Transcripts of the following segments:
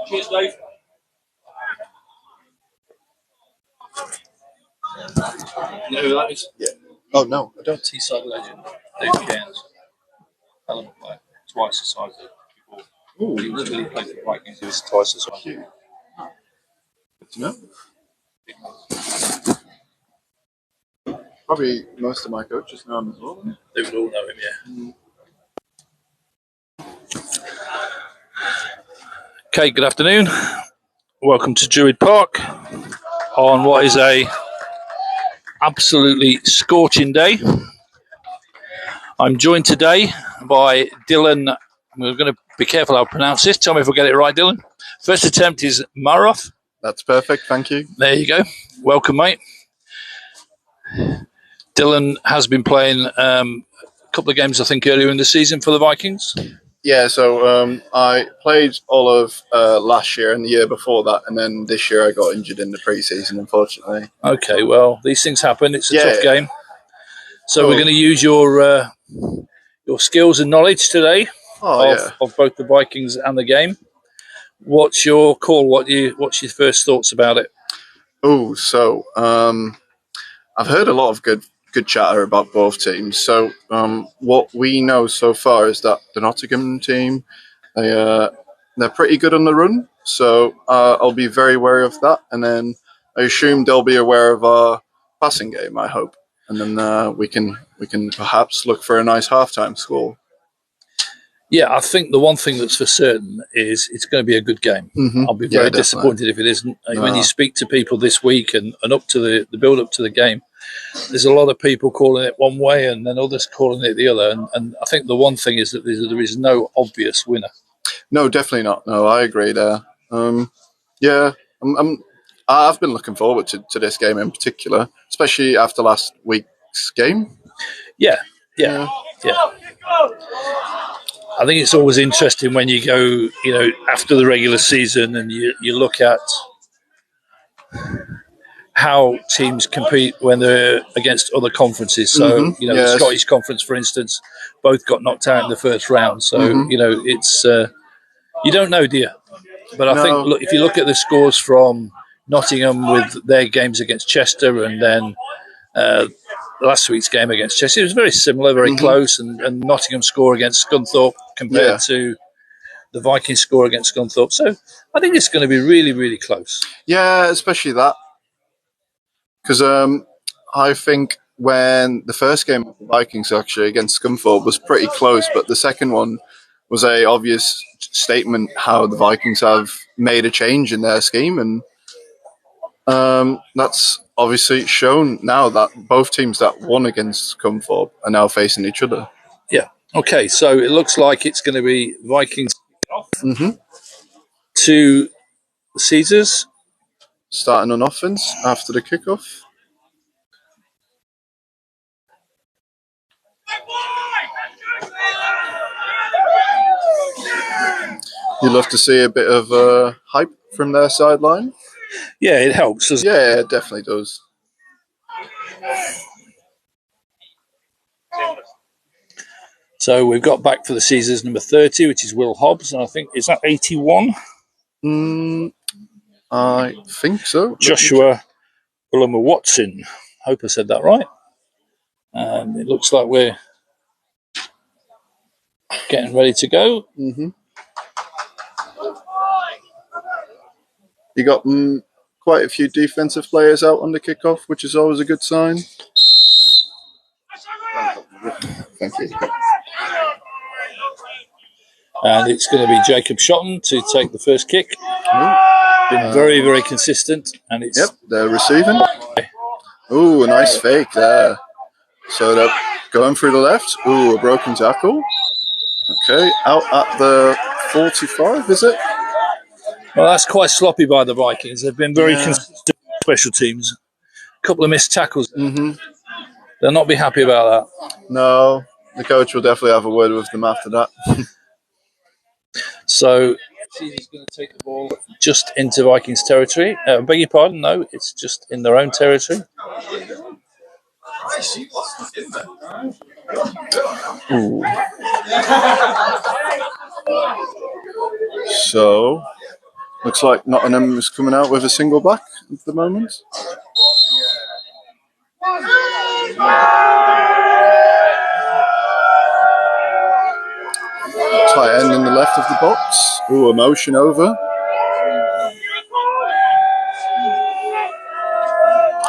Cheers, Dave. You know who that is? Yeah. Oh no, I don't. Teesside legend, David Cairns. Like twice the size of before. Ooh, He really played for the Vikings. He was twice the size. Good to know. Probably most of my coaches know him as well. They would all know him, yeah. Okay, good afternoon. Welcome to Druid Park on what is a absolutely scorching day. I'm joined today by Dylan. We're going to be careful how I pronounce this. Tell me if I get it right, Dylan. First attempt is Maroff. That's perfect, thank you. There you go. Welcome, mate. Dylan has been playing a couple of games, I think, earlier in the season for the Vikings. Yeah, so I played all of last year and the year before that, and then this year I got injured in the pre-season, unfortunately. Okay, well, these things happen. It's a tough game. So cool. We're going to use your skills and knowledge today of both the Vikings and the game. What's your call? What's your first thoughts about it? Oh, so I've heard a lot of good chatter about both teams. So what we know so far is that the Nottingham team, they're pretty good on the run. So I'll be very wary of that. And then I assume they'll be aware of our passing game, I hope. And then we can perhaps look for a nice halftime score. Yeah, I think the one thing that's for certain is it's going to be a good game. Mm-hmm. I'll be very disappointed if it isn't. No. When you speak to people this week and up to the build-up to the game, there's a lot of people calling it one way and then others calling it the other. And I think the one thing is that there is no obvious winner. No, definitely not. No, I agree there. I've been looking forward to this game in particular, especially after last week's game. Yeah. I think it's always interesting when you go, after the regular season and you look at how teams compete when they're against other conferences. So, the Scottish Conference, for instance, both got knocked out in the first round. So, it's you don't know, do you? But I think, look, if you look at the scores from Nottingham with their games against Chester and then last week's game against Chester, it was very similar, very close, and Nottingham's score against Scunthorpe compared to the Vikings score against Scunthorpe. So I think it's going to be really, really close. Yeah, especially that. Because I think when the first game of the Vikings actually against Scunthorpe was pretty close, but the second one was a obvious statement how the Vikings have made a change in their scheme, and that's obviously shown now that both teams that won against Scunthorpe are now facing each other. Yeah. Okay, so it looks like it's going to be Vikings to Caesars. Starting on offense after the kickoff. You'd love to see a bit of hype from their sideline. Yeah, it helps. Yeah, it definitely does. So we've got back for the Caesars number 30, which is Will Hobbs, and I think, is that 81? I think so. Joshua Ulama Watson. Hope I said that right. And it looks like we're getting ready to go. Mm-hmm. You got quite a few defensive players out on the kickoff, which is always a good sign. Thank you. And it's going to be Jacob Shotton to take the first kick. Been very, very consistent. And it's they're receiving. Ooh, a nice fake there. So they're going through the left. Ooh, a broken tackle. Okay, out at the 45, is it? Well, that's quite sloppy by the Vikings. They've been very consistent special teams. A couple of missed tackles. Mm-hmm. They'll not be happy about that. No, the coach will definitely have a word with them after that. So, Caesar's going to take the ball just into Vikings territory. Beg your pardon, no, it's just in their own territory. Ooh. So, looks like Nottingham is coming out with a single back at the moment. Tight end in the left of the box. Ooh, a motion over.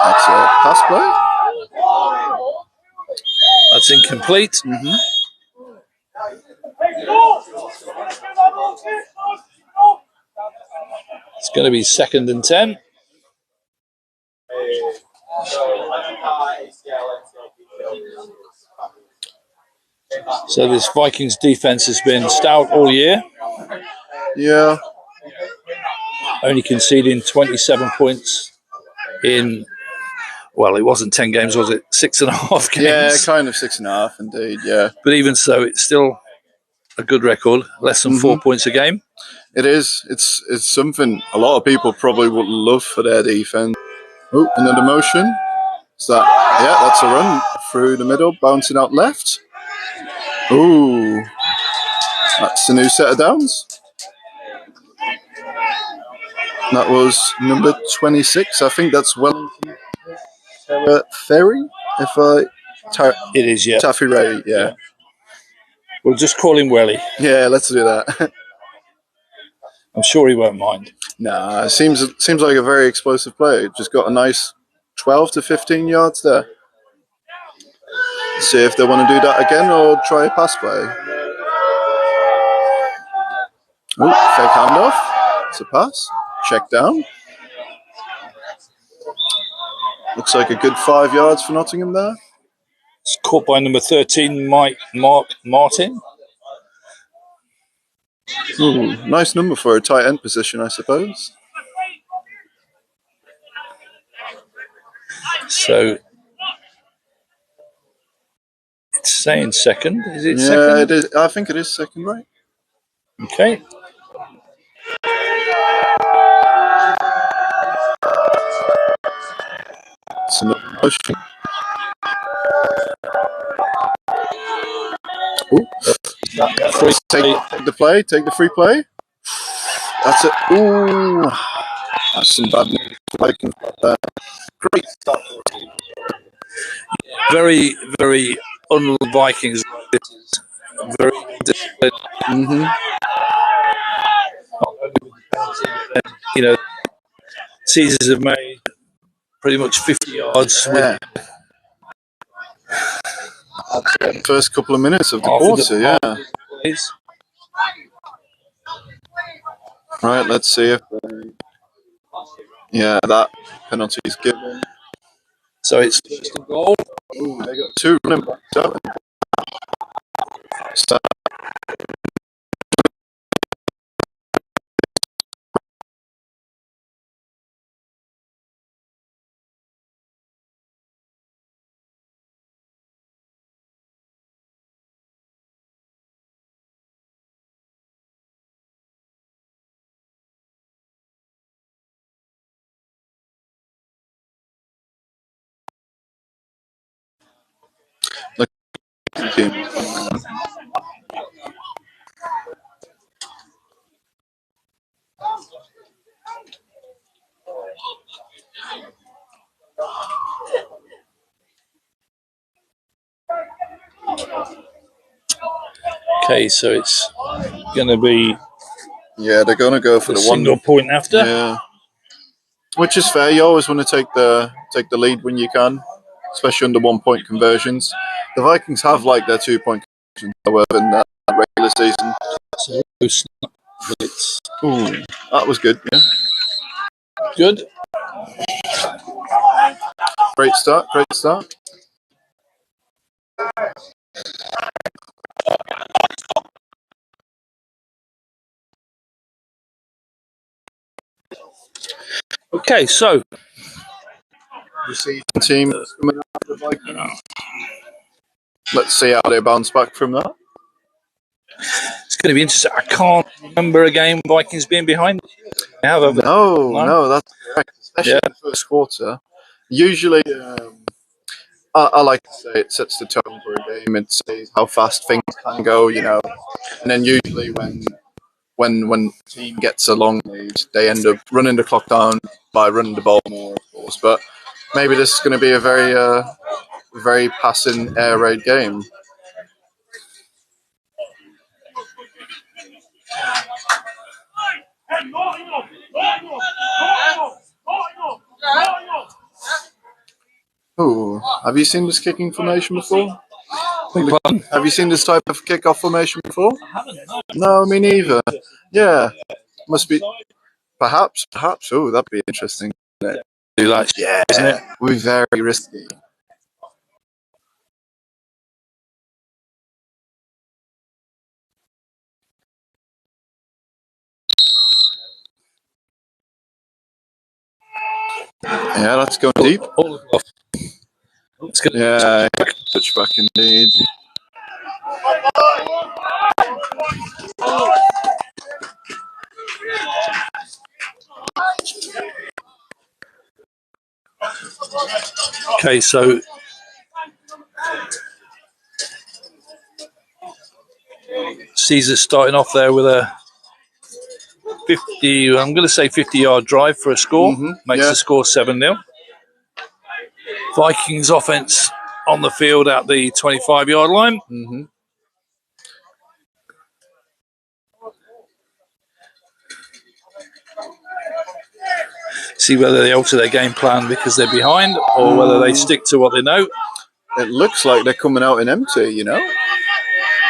That's a pass play. That's incomplete. Mm-hmm. It's going to be 2nd and 10. So this Vikings defense has been stout all year. Yeah. Only conceding 27 points in, well, it wasn't 10 games, was it? 6.5 games? Yeah, kind of 6.5 indeed, yeah. But even so, it's still a good record, less than 4 points a game. It is. It's something a lot of people probably would love for their defense. Oh, another motion. Is that? Yeah, that's a run through the middle, bouncing out left. Ooh, that's a new set of downs. That was number 26. I think that's Wellington Ferry. It is, yeah. Taffy Ray, yeah. We'll just call him Welly. Yeah, let's do that. I'm sure he won't mind. Nah, it seems like a very explosive play. Just got a nice 12 to 15 yards there. See if they want to do that again or try a pass play. Ooh, fake handoff. It's a pass. Check down. Looks like a good 5 yards for Nottingham there. It's caught by number 13, Mark Martin. Ooh, nice number for a tight end position, I suppose. So it's saying 2nd. Is it 2nd? Yeah, it is. I think it is 2nd, right? Okay. It's another motion. Ooh. Take the play. Take the free play. That's it. Ooh, that's some bad news. Great start. Very, very unlike Vikings. Very Mm-hmm. You know, Caesars have made pretty much 50 yards. Yeah. First couple of minutes of the quarter, yeah. Right, let's see if. Yeah, that penalty is given. So it's first and goal. Ooh, they got 2 running backs. So, Okay, so it's going to be. Yeah, they're going to go for the single point after. Yeah, which is fair. You always want to take the lead when you can, especially under 1 point conversions. The Vikings have like their 2 point conversions, however, in that regular season. Ooh, that was good. Yeah, good. Great start. Great start. Okay, so the team coming out of the Vikings. Let's see how they bounce back from that. It's going to be interesting. I can't remember a game Vikings being behind. No, that's correct. Especially in the first quarter. Usually, I like to say it sets the tone for a game. It says how fast things can go, and then usually when the team gets a long lead, they end up running the clock down by running the ball more, of course. But maybe this is going to be a very passing air raid game. Oh, have you seen this kicking formation before? Have you seen this type of kickoff formation before? No, me neither. Yeah, must be. Perhaps. Oh, that'd be interesting. Yeah, isn't it? Would be very risky. Yeah, that's going deep. Yeah, touchback indeed. Okay, so Caesars starting off there with a 50, I'm going to say 50-yard drive for a score. Makes the score 7-0. Vikings offense on the field at the 25-yard line. See whether they alter their game plan because they're behind or whether they stick to what they know. It looks like they're coming out in empty,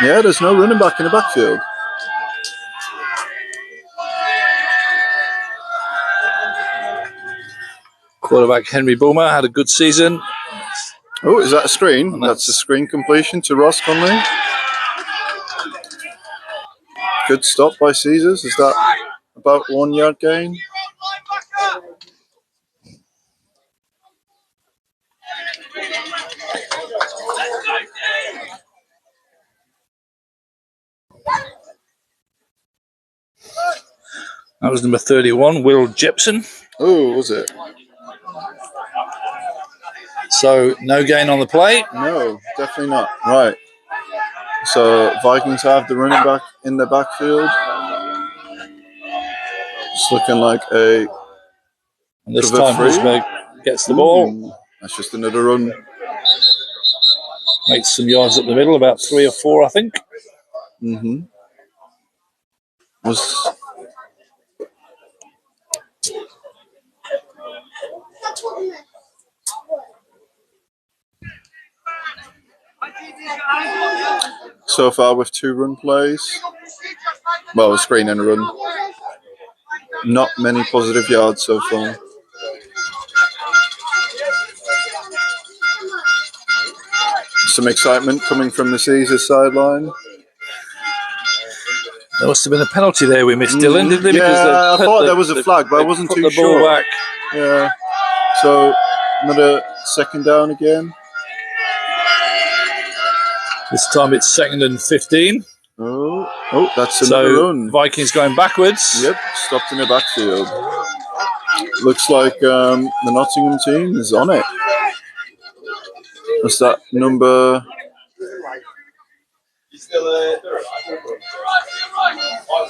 Yeah, there's no running back in the backfield. Quarterback Henry Boomer had a good season. Oh, is that a screen? That's a screen completion to Ross Conley. Good stop by Caesars. Is that about 1 yard gain? That was number 31, Will Jepson. Oh, was it? So no gain on the play? No, definitely not. Right. So Vikings have the running back in the backfield. It's looking like a. And this time Husberg gets the ball. That's just another run. Makes some yards up the middle, about 3 or 4, I think. So far with 2 run plays. Well, a screen and a run. Not many positive yards so far. Some excitement coming from the Caesars sideline. There must have been a penalty there we missed, Dylan, didn't they? Yeah, I thought there was a flag, but I wasn't too sure. Back. Yeah. So another second down again. This time it's 2nd and 15. Oh, that's another run. Vikings going backwards. Yep, stopped in the backfield. Looks like the Nottingham team is on it. What's that number?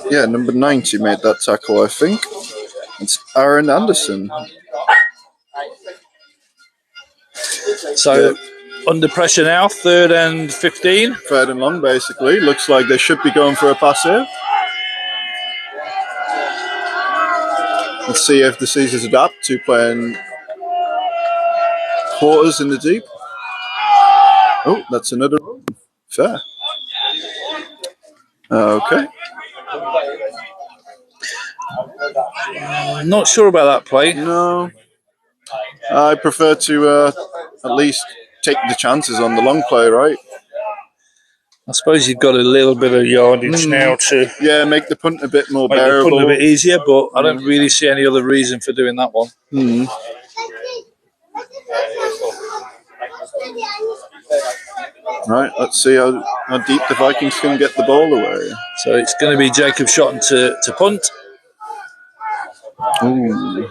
Yeah, number 90 made that tackle, I think. It's Aaron Anderson. So under pressure now, 3rd and 15. 3rd and long, basically. Looks like they should be going for a pass here. Let's see if the Caesars adapt to playing quarters in the deep. Oh, that's another run. Fair. Okay. Not sure about that play. No. I prefer to at least take the chances on the long play, right? I suppose you've got a little bit of yardage now to make the punt a bit more make bearable. the punt a bit easier, but I don't really see any other reason for doing that one. Right, let's see how deep the Vikings can get the ball away. So it's going to be Jacob Shotton to punt. Ooh.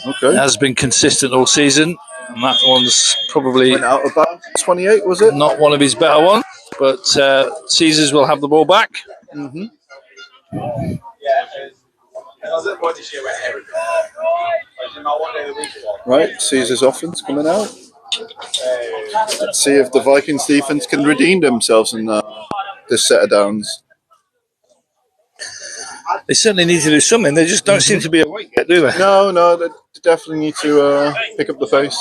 Okay. Has been consistent all season. And that one's probably went out about 28, was it? not one of his better ones, but Caesars will have the ball back. Mm-hmm. Right, Caesar's offense coming out. Let's see if the Vikings defense can redeem themselves in this set of downs. They certainly need to do something. They just don't seem to be awake yet, do they? No, they definitely need to pick up the pace.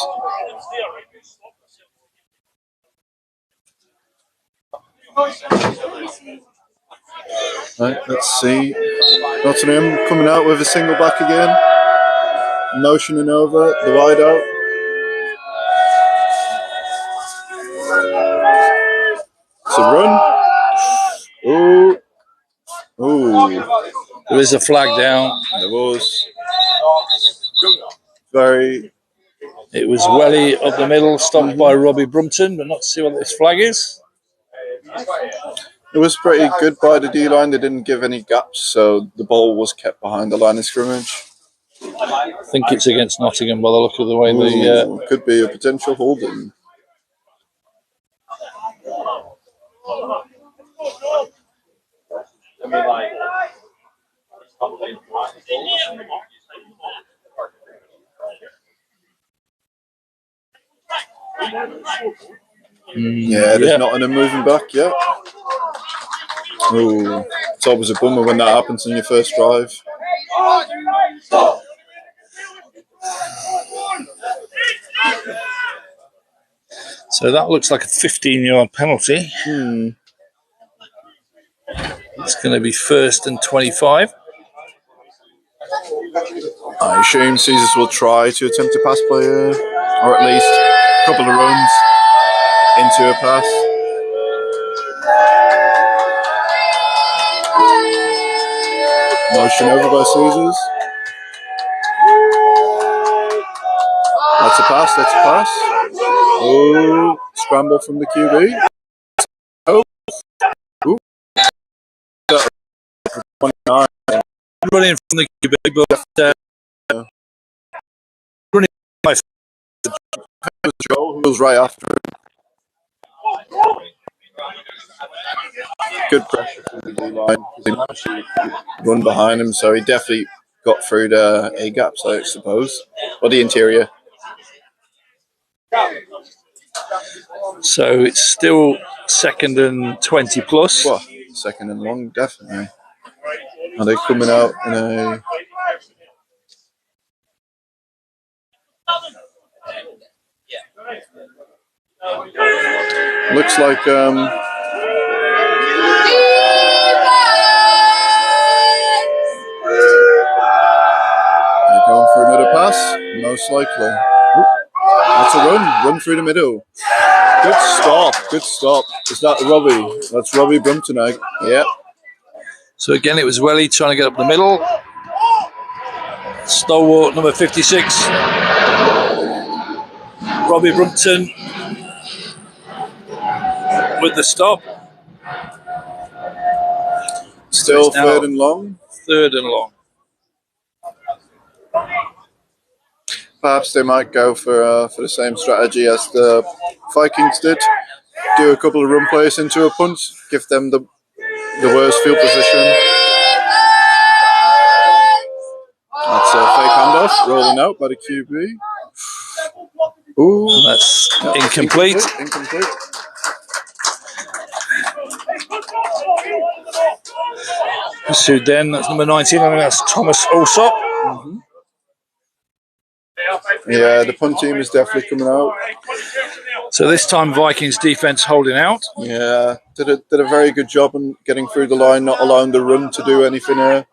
Right, let's see. Nottingham coming out with a single back again. Motioning over the wide out. It's a run. Ooh. There is a flag down. There was. It was Welly up the middle, stopped by Robbie Brumpton, but not to see what this flag is. It was pretty good by the D-line. They didn't give any gaps, so the ball was kept behind the line of scrimmage. I think it's against Nottingham by the look of the way could be a potential holding. There's not a moving back yet. Ooh, it's always a bummer when that happens in your first drive. So that looks like a 15-yard penalty. It's going to be 1st and 25. I assume Caesars will try to attempt a pass play here, or at least a couple of runs into a pass. Motion over by Caesars. That's a pass. Oh, scramble from the QB. Oh. Ooh. Running from the QB, but running goes right after him. Good pressure from the D-line. They managed to run behind him, so he definitely got through the A-gaps, I suppose, or the interior. So it's still 2nd and 20 plus. Well, 2nd and long, definitely. Are they coming out in a... Looks like they're going for another pass, most likely. That's a run through the middle. Good stop. Is that Robbie? That's Robbie Brumpton. Yeah. So again, it was Welly trying to get up the middle. Stalwart number 56. Robbie Brumpton with the stop. Still 3rd and long. 3rd and long. Perhaps they might go for the same strategy as the Vikings did. Do a couple of run plays into a punt. Give them the worst field position. That's a fake handoff. Rolling out by the QB. Ooh, that's incomplete. Pursued then. That's number 19. I think that's Thomas Alsop. Mm-hmm. Yeah, the punt team is definitely coming out. So this time Vikings defense holding out. Yeah, did a very good job on getting through the line, not allowing the run to do anything here.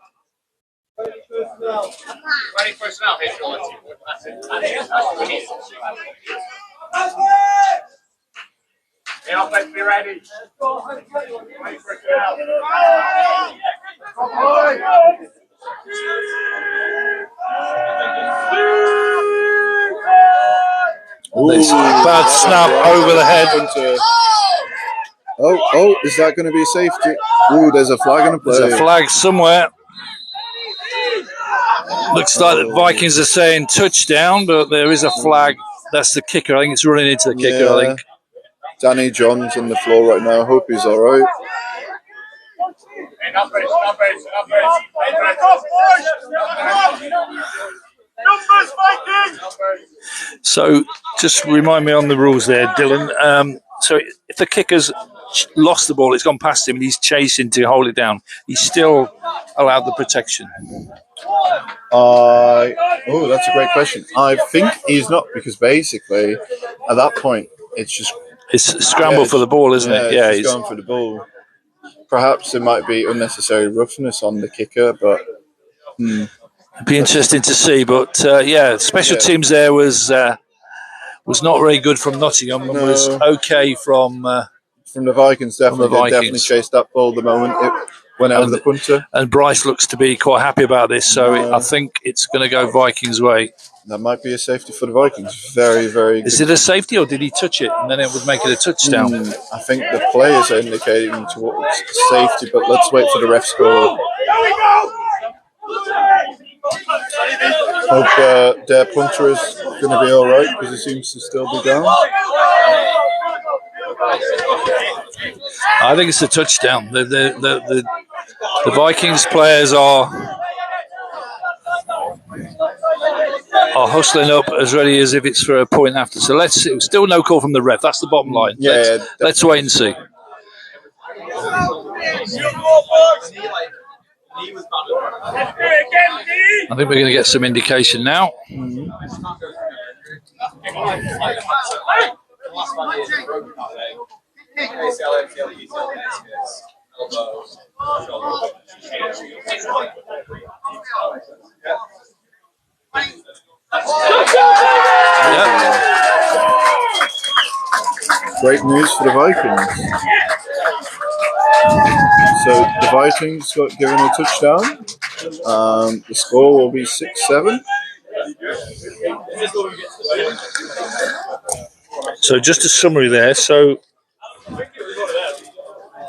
Be ready. Bad snap over the head. Oh, is that going to be a safety? Ooh, there's a flag on the play. There's a flag somewhere. Looks like the Vikings are saying touchdown, but there is a flag That's the kicker. I think it's running into the kicker. I think Danny John's on the floor right now. I hope he's all right. So, just remind me on the rules there, Dylan. So, if the kicker's lost the ball, it's gone past him, and he's chasing to hold it down, he's still allowed the protection. Oh, that's a great question. I think he's not, because basically at that point it's scramble for the ball, isn't it? Yeah, he's going for the ball. Perhaps there might be unnecessary roughness on the kicker, but it'd be interesting to see. But special teams there was not very good from Nottingham, and was okay from the Vikings. Definitely chased that ball the moment it went out of the punter. And Bryce looks to be quite happy about this, so I think it's going to go Vikings' way. That might be a safety for the Vikings. Very, very good. Is it a safety, or did he touch it and then it would make it a touchdown? I think the players are indicating towards safety, but let's wait for the ref score. Hope their punter is going to be all right, because he seems to still be down. I think it's a touchdown. The Vikings players are hustling up as ready as if it's for a point after. So let's see. Still no call from the ref. That's the bottom line. Let's wait and see. I think we're going to get some indication now. Great news for the Vikings. So the Vikings got given a touchdown. The score will be 6-7. So just a summary there. So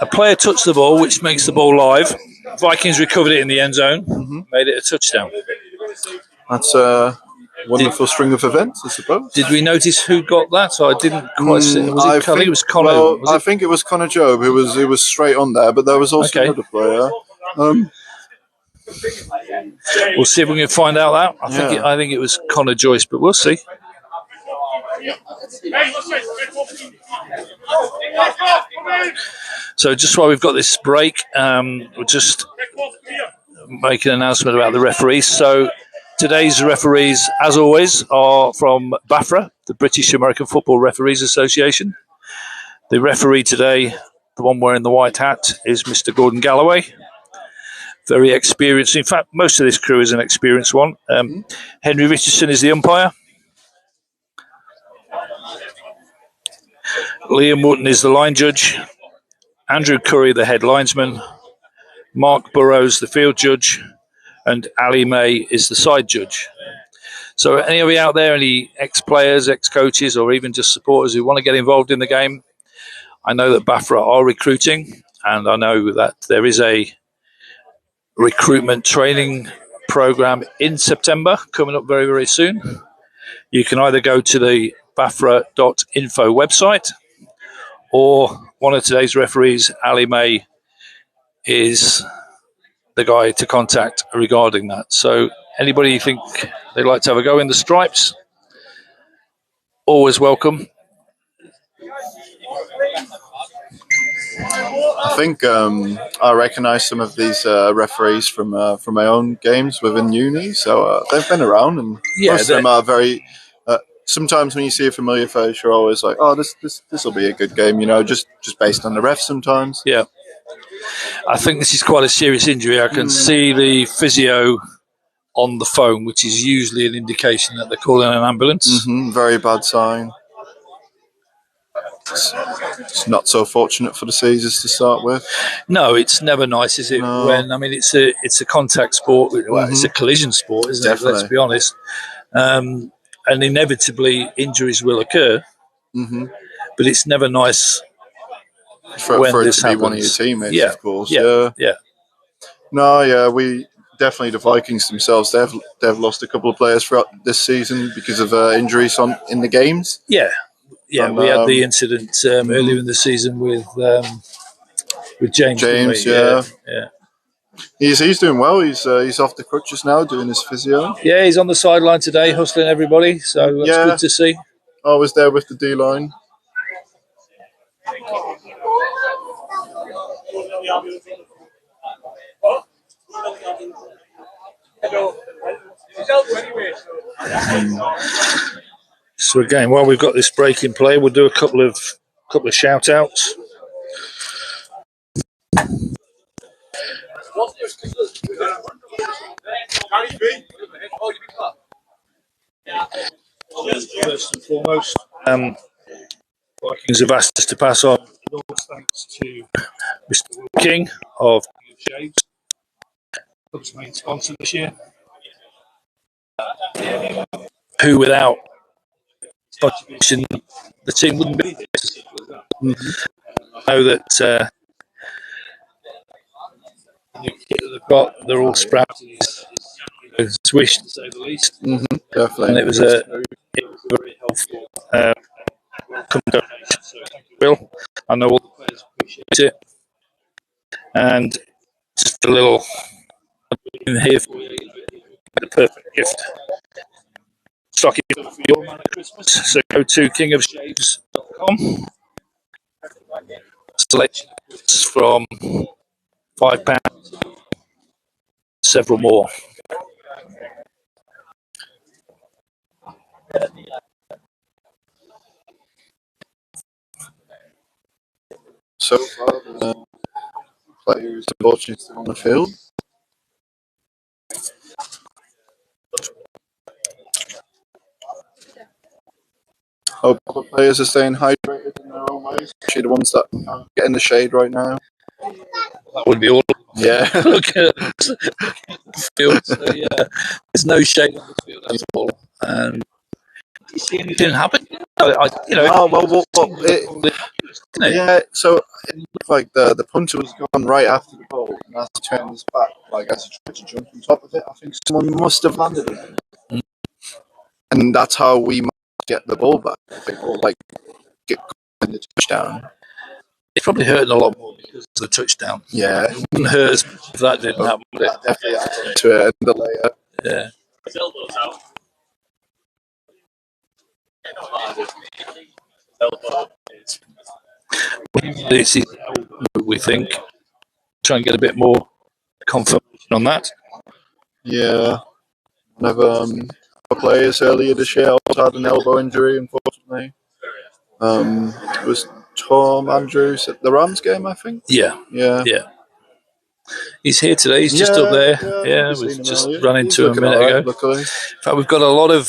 a player touched the ball, which makes the ball live. Vikings recovered it in the end zone, made it a touchdown. That's a wonderful string of events, I suppose. Did we notice who got that? So I didn't quite see. I think it was Connor. Well, I think it was Connor Jobe who was straight on there, but there was also another player. We'll see if we can find out that. I think it was Connor Joyce, but we'll see. So just while we've got this break, we'll just make an announcement about the referees. So today's referees, as always, are from BAFRA, the British American Football Referees Association. The referee today, the one wearing the white hat, is Mr. Gordon Galloway. Very experienced. In fact, most of this crew is an experienced one. Henry Richardson is the umpire. Liam Wotton is the line judge. Andrew Curry, the head linesman. Mark Burrows, the field judge. And Ali May is the side judge. So any of you out there, any ex-players, ex-coaches, or even just supporters who want to get involved in the game, I know that BAFRA are recruiting, and I know that there is a recruitment training program in September coming up very, very soon. You can either go to the bafra.info website, or one of today's referees, Ali May, is the guy to contact regarding that. So anybody you think they'd like to have a go in the stripes, always welcome. I think I recognise some of these referees from my own games within uni, so they've been around, and most of them are very. Sometimes when you see a familiar face, you're always like, "Oh, this will be a good game," just based on the ref. Sometimes, yeah. I think this is quite a serious injury. I can see the physio on the phone, which is usually an indication that they're calling an ambulance. Very bad sign. It's not so fortunate for the Caesars to start with. No, it's never nice, is it? No. When it's a contact sport. Well, it's a collision sport, isn't it? Let's be honest. And inevitably, injuries will occur. But it's never nice for it this to be happens. one of your teammates, of course. Yeah. No, yeah, we definitely the Vikings themselves. They've lost a couple of players throughout this season because of injuries in the games. Yeah, And, we had the incident earlier in the season with James. James, yeah. He's doing well. He's off the crutches now, doing his physio. Yeah, he's on the sideline today, hustling everybody. So that's good to see. I was there with the D line. So again, while we've got this break in play, we'll do a couple of shout outs. First and foremost, Vikings have asked us to pass on thanks to Mr. Will King of Shades, club's main sponsor this year, who without contribution the team wouldn't be this. I know that the kit that they've got, they're all sprouted. Swish, to say the least. Definitely. And it was a very helpful welcome donation. So thank you, Will. I know all the players appreciate it. And just a little in here for you, the perfect gift. Stocking for your man at Christmas. So go to kingofshaves.com. Selection from £5, several more. So far, the players unfortunately still on the field. Hope the players are staying hydrated in their own ways, especially the ones that can't get in the shade right now. That would be all. Yeah. Look at the field. So, yeah, there's no shade on the field at all. And do you see anything happen? Yeah, so it looked like the punter was gone right after the goal, and as he turned his back, like as he tried to jump on top of it, I think someone must have landed it. And that's how we might get the ball back, I think, or like get the touchdown. It's probably hurting a lot more because of the touchdown. Yeah. It wouldn't hurt as much if that didn't happen. That definitely adds to it, the layer. Yeah. We think. Try and get a bit more confirmation on that. Yeah. One of our players earlier this year also had an elbow injury, unfortunately. It was Tom Andrews at the Rams game, I think. Yeah. He's here today. He's just up there. Yeah, we just run into him a minute ago. Luckily. In fact, we've got a lot of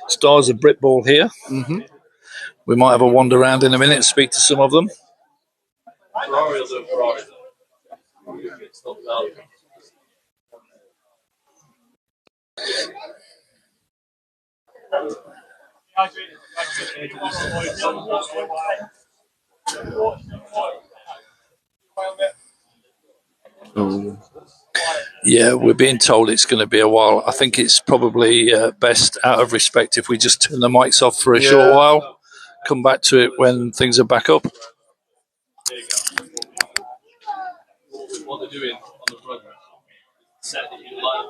stars of Britball here. We might have a wander around in a minute and speak to some of them. Yeah, we're being told it's going to be a while. I think it's probably best, out of respect, if we just turn the mics off for a short while, come back to it when things are back up. What they're doing on the program, set that you like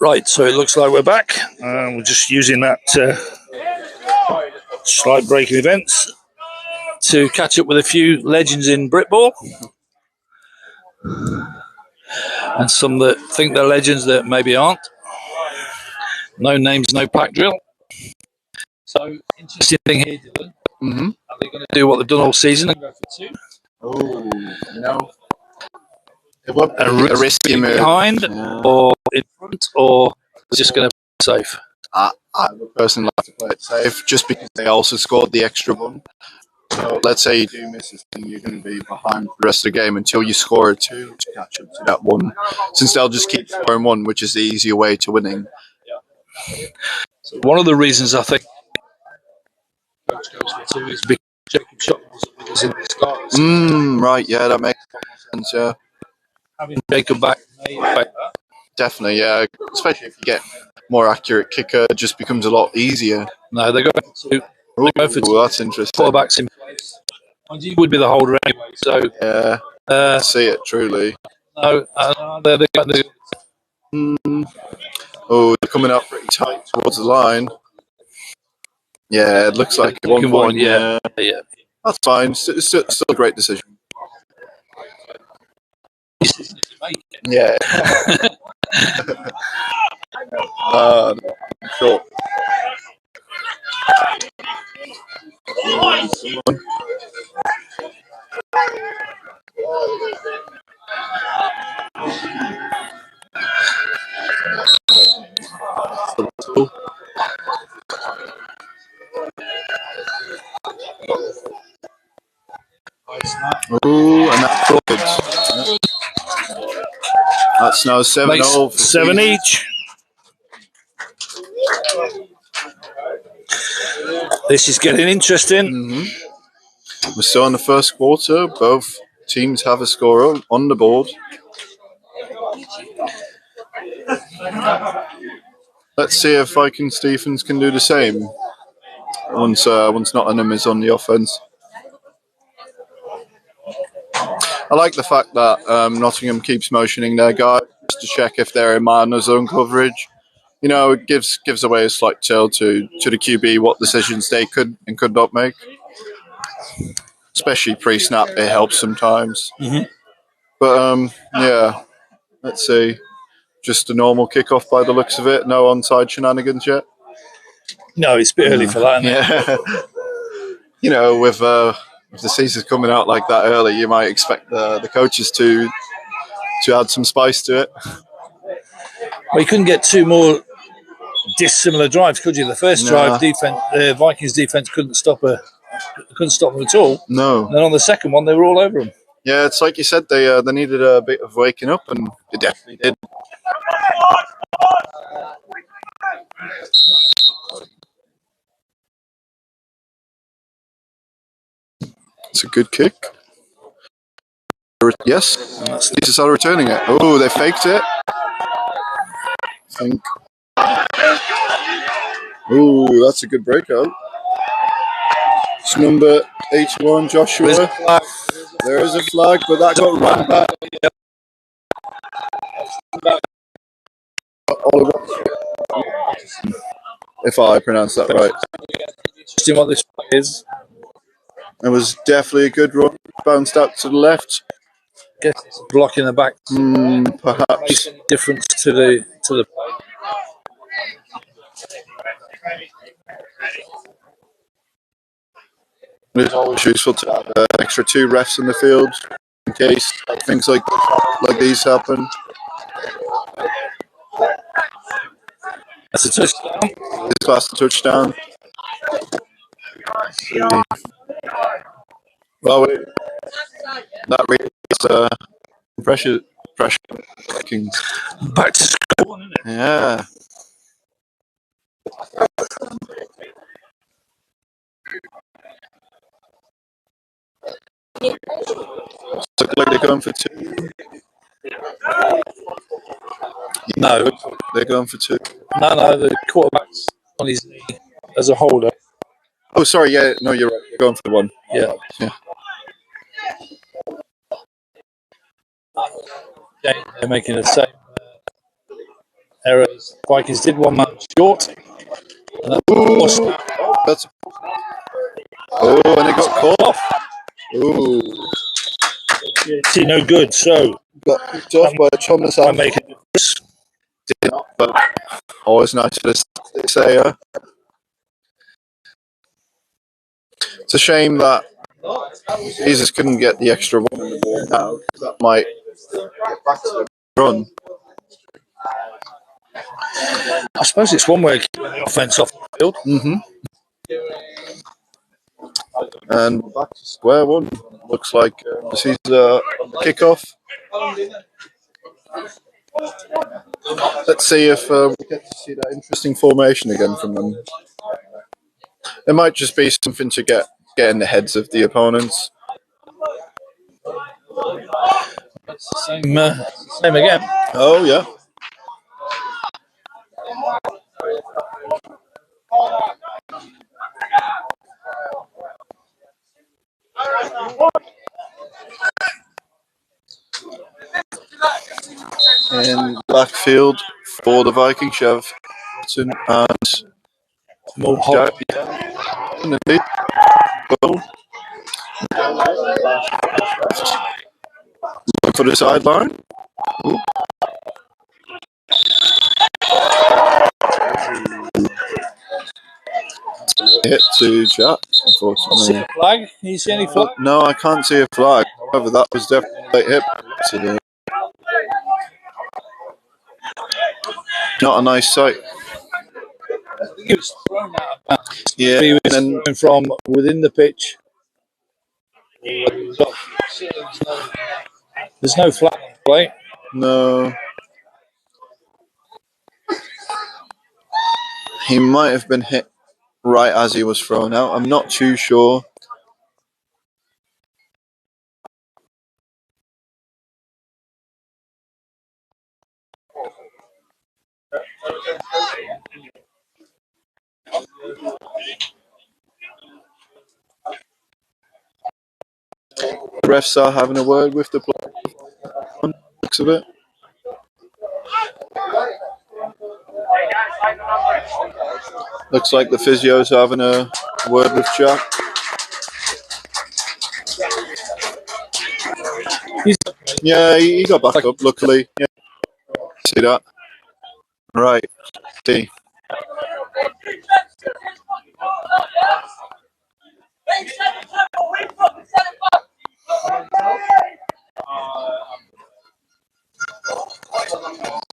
Right, so it looks like we're back. We're just using that slight break in events to catch up with a few legends in Britball and some that think they're legends that maybe aren't. No names, no pack drill. So, interesting thing here, Dylan. Mm-hmm. Are they going to do what they've done all season and go for two? Oh, you know, it would be A risky move behind, or in front, or just going to play safe? I would personally like to play it safe, just because they also scored the extra one. So let's say you do miss this thing, you're going to be behind the rest of the game until you score a 2 to catch up to that one. Since they'll just keep scoring 1, which is the easier way to winning. So one of the reasons I think Coach goes for 2 is because Jacob Shot wasn't with us in the start. Right, yeah, that makes sense, yeah. Having Jacob back may affect that. Definitely, yeah. Especially if you get more accurate kicker, it just becomes a lot easier. No, they're going for 2. Ooh, that's interesting. Quarterback's in place. And he would be the holder anyway, so... Yeah, I see it, truly. No, they're Oh, they're coming up pretty tight towards the line. Yeah, it looks like at one point, yeah. That's fine. It's still a great decision. Yeah. Sure. Ooh, and that's good. That's now 7-0. 7 each. This is getting interesting. Mm-hmm. We're still in the first quarter. Both teams have a score on the board. Let's see if Vikings Stephens can do the same once Nottingham is on the offense. I like the fact that Nottingham keeps motioning their guys to check if they're in man or zone coverage. You know, it gives away a slight tell to the QB what decisions they could and could not make. Especially pre-snap, it helps sometimes. Mm-hmm. But yeah, let's see. Just a normal kickoff by the looks of it. No onside shenanigans yet. No, it's a bit early for that, isn't it? Yeah. You know, with the Caesars coming out like that early, you might expect the coaches to add some spice to it. Well, you couldn't get 2 more dissimilar drives, could you? The first drive, Vikings defense couldn't stop them at all. No. And then on the second one, they were all over them. Yeah, it's like you said, they needed a bit of waking up, and they definitely did. It's a good kick. Yes, Caesars are returning it. Oh, they faked it. I think. Oh, that's a good breakout. It's number 81, Joshua. There is a flag, but that got run back. If I pronounce that right. Interesting what this is. It was definitely a good run. Bounced out to the left. Guess it's blocking the back. Perhaps. Difference to the play. It's always useful to have an extra 2 refs in the field in case things like these happen. That's a touchdown. It's past the touchdown. Well, that really is pressure. Vikings. Back to score, isn't it? Yeah. Look like they're going for 2. No. They're going for 2. No, the quarterback's on his knee as a holder. Oh, sorry, yeah, no, you're right. You're going for the 1. Yeah. They're making the same errors. Vikings did one man short. And that's and it got caught off. Ooh, it's no good. So got picked off by Thomas. I make it. But always nice to say. It's a shame that Jesus couldn't get the extra one now. That might get back to the run. I suppose it's one way of keeping the offense off the field. And we're back to square one. Looks like the Caesar on the kickoff. Let's see if we get to see that interesting formation again from them. It might just be something to get in the heads of the opponents. Same again. Oh, yeah. In backfield for the Vikings, you have and Mulhop. indeed. For the sideline. Hit to Jack, unfortunately. Flag? Can you see any flag? No, I can't see a flag. However, that was definitely a hit today. Not a nice sight. He was thrown out of bounds. Yeah, He was thrown from within the pitch. There's no flag on play. No. He might have been hit right as he was thrown out. I'm not too sure. Refs are having a word with the player. Looks of it. Looks like the physio's having a word with Jack. Yeah, he got back up, luckily. Yeah. See that? Right. See.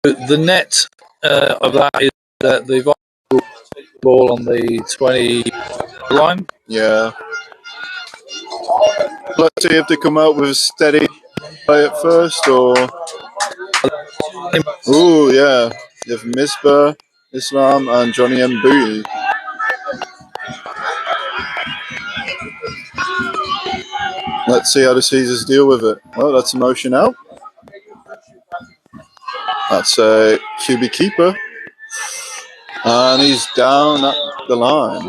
The net of that is that the Vikings will take the ball on the 20 line. Yeah. Let's see if they come out with a steady play at first, or. Ooh, yeah. You have Misbah, Islam, and Johnny Mbui. Let's see how the Caesars deal with it. Well, that's a motion out. That's a QB keeper. And he's down at the line.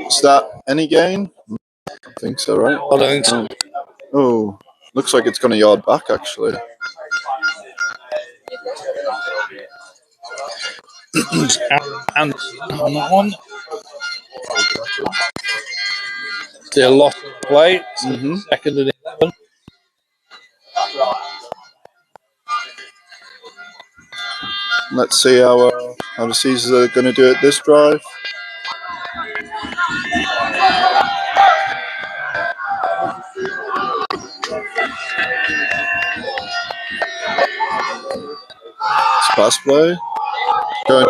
Is that any gain? I think so, right? I don't think so. Oh, looks like it's going to yard back, actually. And on that one. Still lost play. Second and 11. Let's see how the Caesars are going to do it this drive. It's pass play. Going.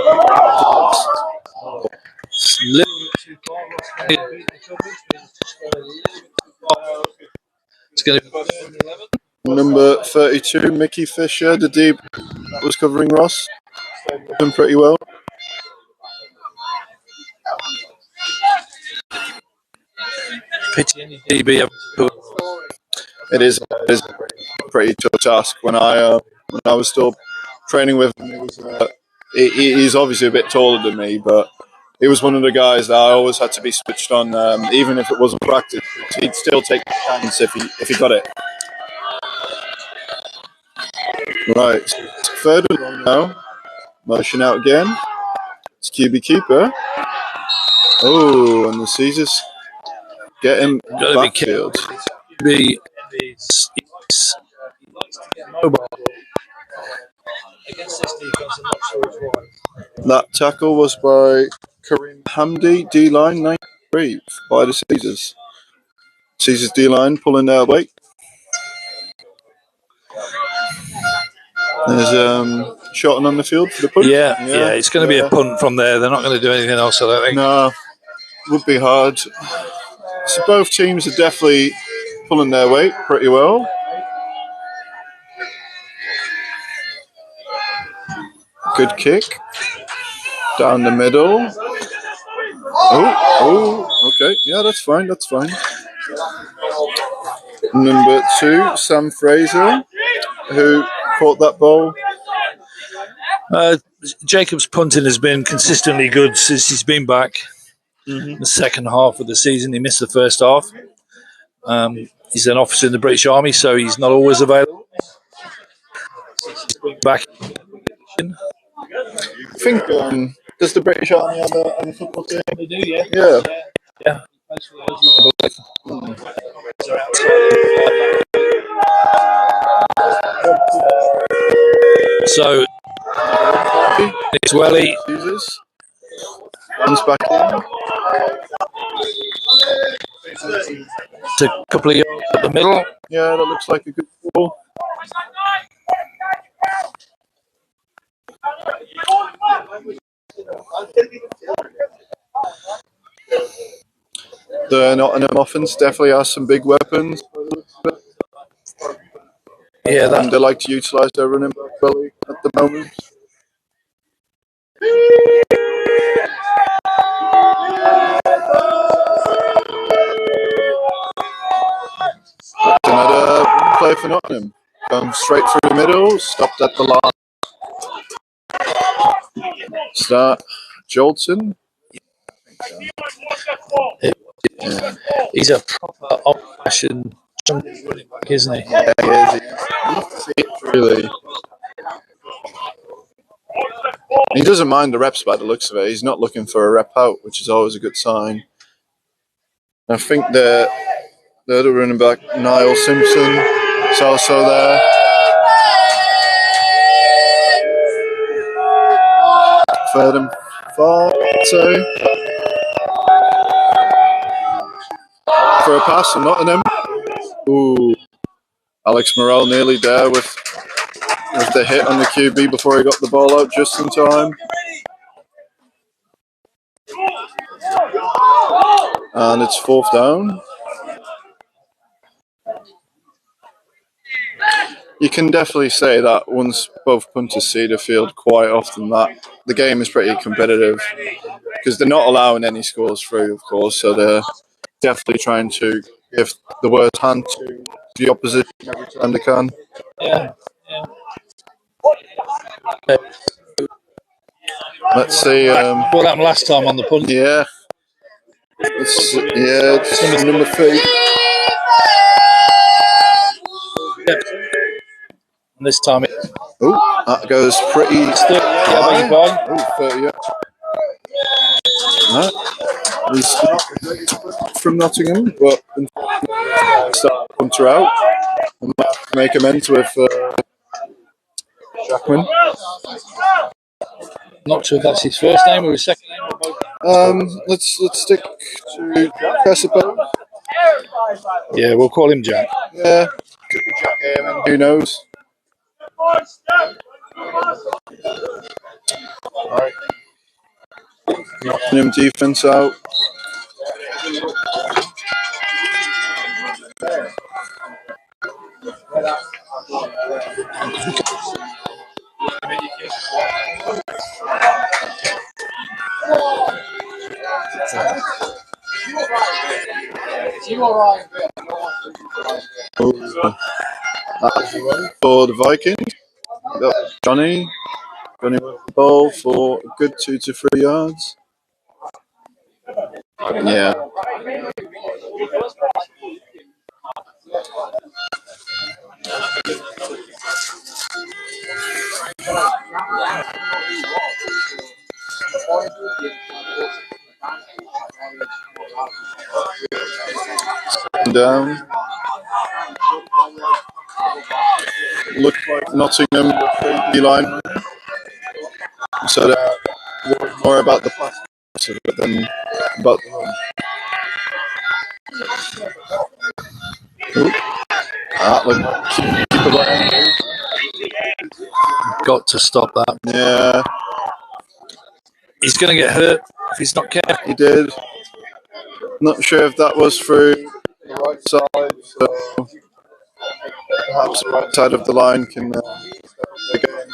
It's going to be Number 32, Mickey Fisher, the deep was covering Ross. Doing pretty well. pity any DB. It is a pretty tough task. When I was still training with him, he's obviously a bit taller than me, but he was one of the guys that I always had to be switched on, even if it wasn't practice. He'd still take the chance if he got it. Right, third and long now. Motion out again. It's QB keeper. Oh, and the Caesars get him backfield. He likes to get mobile. Against this defense, I'm not sure it's right. That tackle was by Kareem Hamdi, D-line, 93, by the Caesars. Caesars D-line pulling their weight. There's Shotton on the field for the punt. Yeah, it's going to be a punt from there. They're not going to do anything else, I don't think. No, would be hard. So both teams are definitely pulling their weight pretty well. Good kick. Down the middle. Oh, okay. Yeah, that's fine. Number 2, Sam Fraser, who caught that ball. Jacob's punting has been consistently good since he's been back. The second half of the season, he missed the first half. He's an officer in the British Army, so he's not always available. Back. I think does the British Army have a football team? They do, yeah. Yeah. So it's Welly. Runs back in. It's a couple of yards at the middle. Yeah, that looks like a good ball. The Nottingham offense definitely has some big weapons. Yeah, they like to utilise their running back belly at the moment. Another play for Nottingham. Going straight through the middle, stopped at the line. Start Jolson. Yeah. He's a proper old-fashioned running back, isn't he? Yeah, he is. Really. He doesn't mind the reps by the looks of it. He's not looking for a rep out, which is always a good sign. I think the other running back, Niall Simpson, is also there. Third and 4, so for a pass from Nottingham. Ooh, Alex Morrell nearly there with the hit on the QB before he got the ball out just in time. And it's 4th down. You can definitely say that once both punters see the field quite often, that the game is pretty competitive because they're not allowing any scores through, of course, so they're definitely trying to give the worst hand to the opposition every time they can. Yeah. Let's see. What happened last time on the punt? Yeah. It's number 3. Yep. And this time that goes pretty high. 30 yards. He's not from Nottingham, but start punter out and make amends with Jackman. Not sure if that's his first name or his second name. Let's stick to Jack, I suppose. Yeah, we'll call him Jack. Yeah, could be Jack Eamon, who knows? Right. Nottingham defense out. For the Vikings, got Johnny with the ball for a good 2 to 3 yards. Yeah. Down. Looks like Nottingham line. So they're worried more about the plastic of it than about the run. Got to stop that. Yeah. He's going to get hurt if he's not careful. He did. Not sure if that was through the right side, so perhaps the right side of the line can again.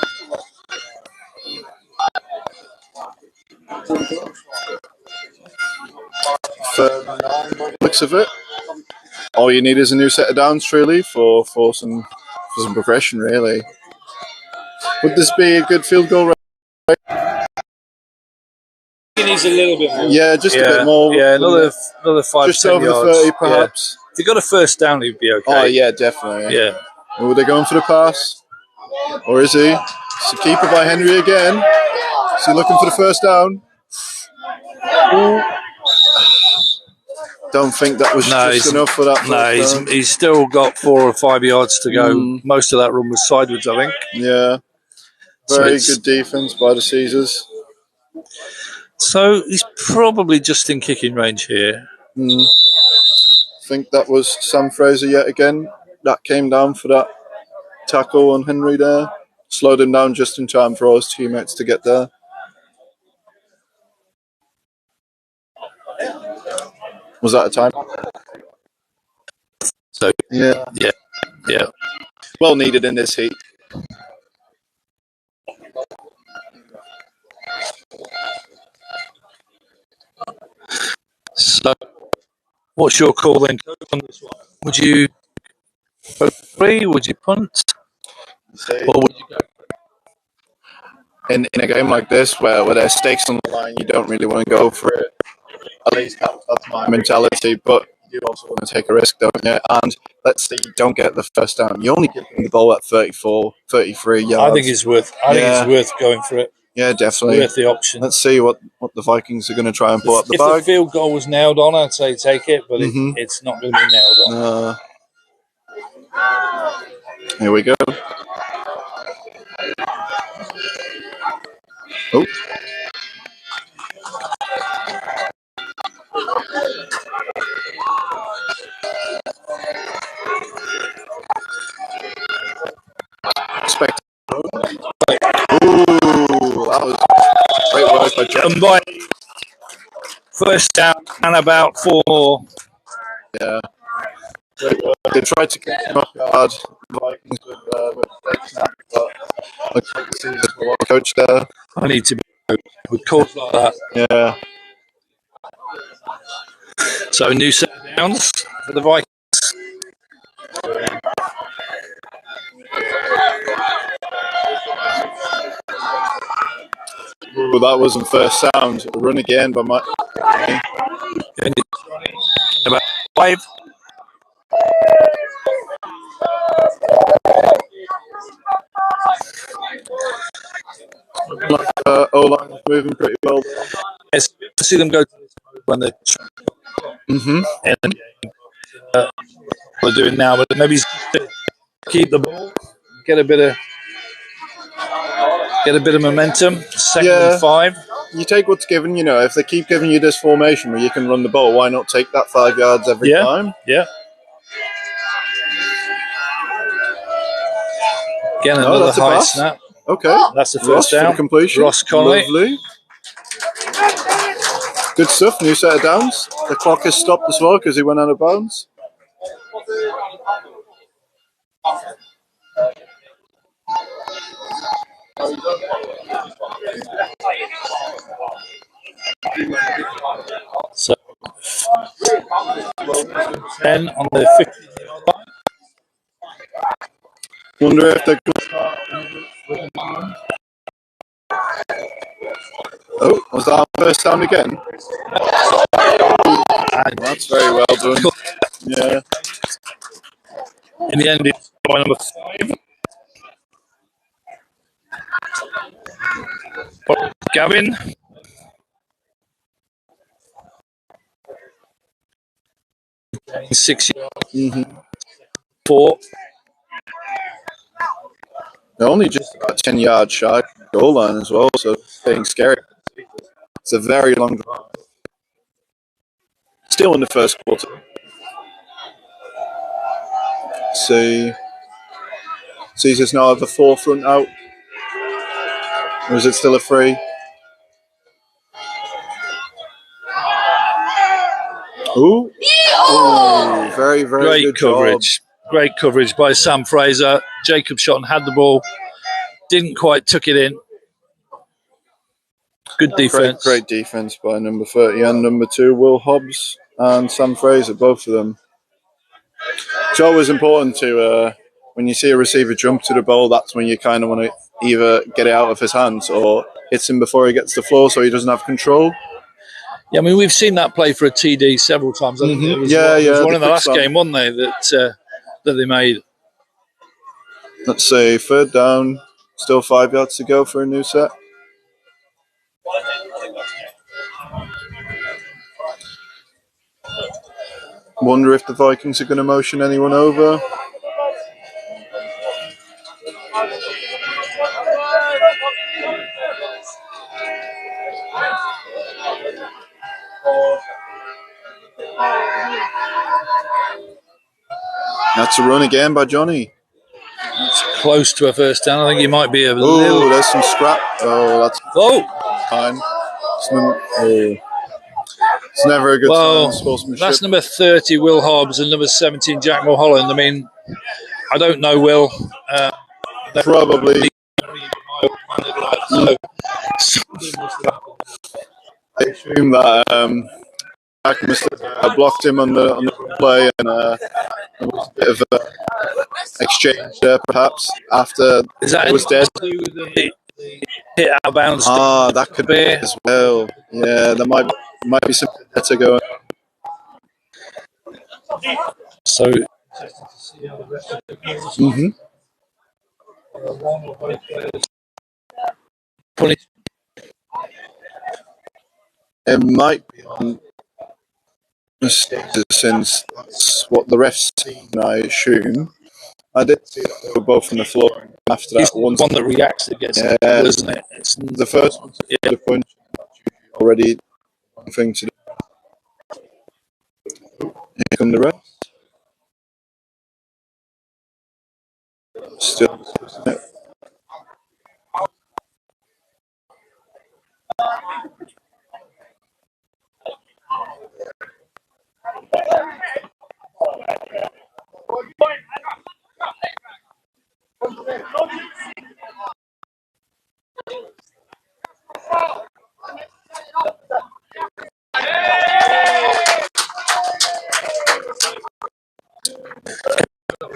Looks of it. All you need is a new set of downs, really, for some progression. Really, would this be a good field goal? He needs a little bit more. Yeah, just a bit more. Yeah, another 5, just 10 over yards. the 30, perhaps. Yeah. If he got a first down, he'd be okay. Oh yeah, definitely. Yeah. Were they going for the pass, or is he? It's a keeper by Henry again. Is he looking for the first down? Don't think that was just enough for that. No, he's still got 4 or 5 yards to go. Most of that run was sideways, I think. Yeah. Very good defense by the Caesars. So he's probably just in kicking range here. I think that was Sam Fraser yet again. That came down for that tackle on Henry there. Slowed him down just in time for all his teammates to get there. Was that a time? So yeah. Well needed in this heat. So, what's your call then on this one? Would you go free? Would you punt? Or would you go? In a game like this, where there's stakes on the line, you don't really want to go for it. At least that's my mentality. But you also want to take a risk, don't you? And let's say you don't get the first down. You only get the ball at 34, 33 yards. I think it's worth. I think it's worth going for it. Yeah, definitely. Worth the option. Let's see what the Vikings are going to try and pull up the bag. If the field goal was nailed on, I'd say take it, but it's not going to be nailed on. Here we go. Oh. Expect. Ooh, that was great work by Jeff. And by first down and about 4 more. Yeah. They tried to get him off guard. Vikings with snap, but looks like the Caesars were well coached there. I need to be with calls like that. Yeah. So new set of downs for the Vikings. Well, that wasn't first sound. A run again by Mike. About 5. O-line is moving pretty well. Yes, to see them go when they're they're doing now, but maybe keep the ball, get a bit of momentum. Second and 5. You take what's given, if they keep giving you this formation where you can run the ball, why not take that 5 yards every time? Yeah. Again, another high snap. Okay. That's the first down. For completion. Ross Connolly. Lovely. Good stuff. New set of downs. The clock has stopped as well because he went out of bounds. So 10 on the 15-yard line. Wonder if they're going to start. Oh, was that our first down again? That's very well done. Yeah. In the end, it's by number 5. Gavin. 6 4. They're only just about 10 yards shy of the goal line as well, so it's getting scary. It's a very long drive. Still in the first quarter. See, Caesars now have the forefront out. Or is it still a free? Ooh. Oh, very, very Great good coverage. job. Great coverage by Sam Fraser. Jacob shot and had the ball. Didn't quite tuck it in. Good defense. Great defense by number 30 and number 2, Will Hobbs and Sam Fraser, both of them. It's always important to, when you see a receiver jump to the ball, that's when you kind of want to either get it out of his hands or hit him before he gets to the floor so he doesn't have control. Yeah, I mean, we've seen that play for a TD several times. I think it was one in the last game, wasn't they, that they made. Let's say 3rd down, still 5 yards to go for a new set. Wonder if the Vikings are going to motion anyone over. That's a run again by Johnny. It's close to a first down. I think he might be a little... Oh, there's some scrap. Oh, that's fine. It's never a good sign of sportsmanship. That's number 30, Will Hobbs, and number 17, Jack Mulholland. I mean, I don't know Will. Probably. I assume that Jack must have blocked him on the play, and there was a bit of an exchange there, perhaps, after it was dead. Hit out of bounds. Ah, that could be as well. Yeah, there might be something better going. So, it might be on since that's what the refs seen, I assume. I did see that they were both on the floor after that. One that reacts against it, isn't it? It's the first one to the punch already one thing to do. Here come the refs. Still.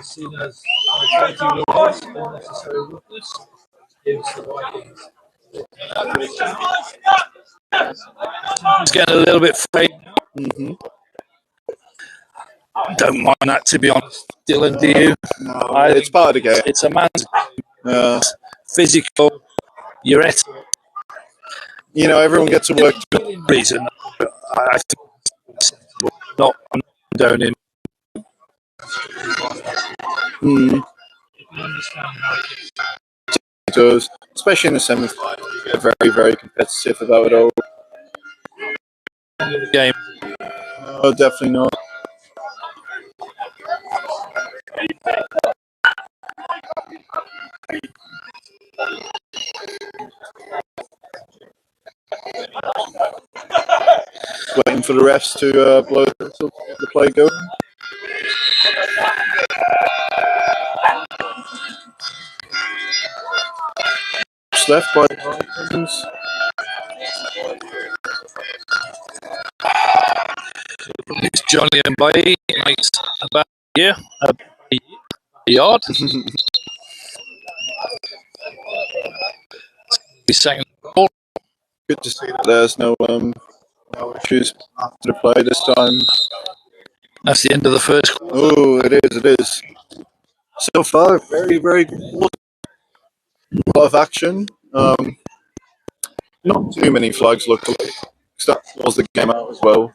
Seen as unnecessary roughness gives the Vikings. It's getting a little bit fake. Don't mind that, to be honest. Dylan, do you? No, it's part of the game. It's a man's physical. You're at. You know, everyone gets to work. Reason. I think not condoning. It does, especially in the semi-final. Very, very competitive about it all. Game. No, definitely not. Waiting for the refs to blow the play going. Left by the Vikings. It's Johnny and Buddy. Makes about a yard. Second ball. Good to see that there's no issues after the play this time. That's the end of the first. Oh, it is. So far, very, very cool. A lot of action. Not too many flags, luckily. That was the game out as well.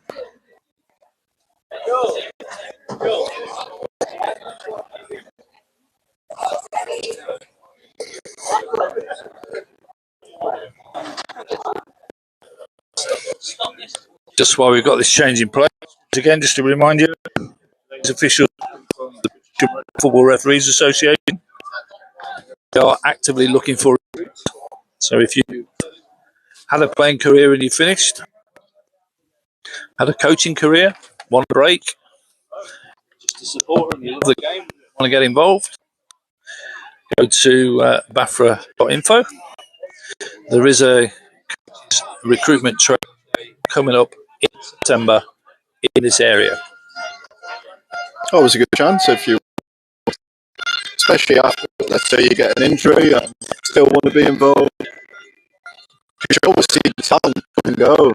Just while we've got this change in play, again, just to remind you, these officials from the Football Referees Association, they are actively looking for. So if you had a playing career and you finished, had a coaching career, want a break, just to support them, you love the game, want to get involved, go to bafra.info. There is a recruitment trail coming up in September in this area. Always a good chance if you, especially after, let's say, you get an injury and still want to be involved. You should always see the talent come and go.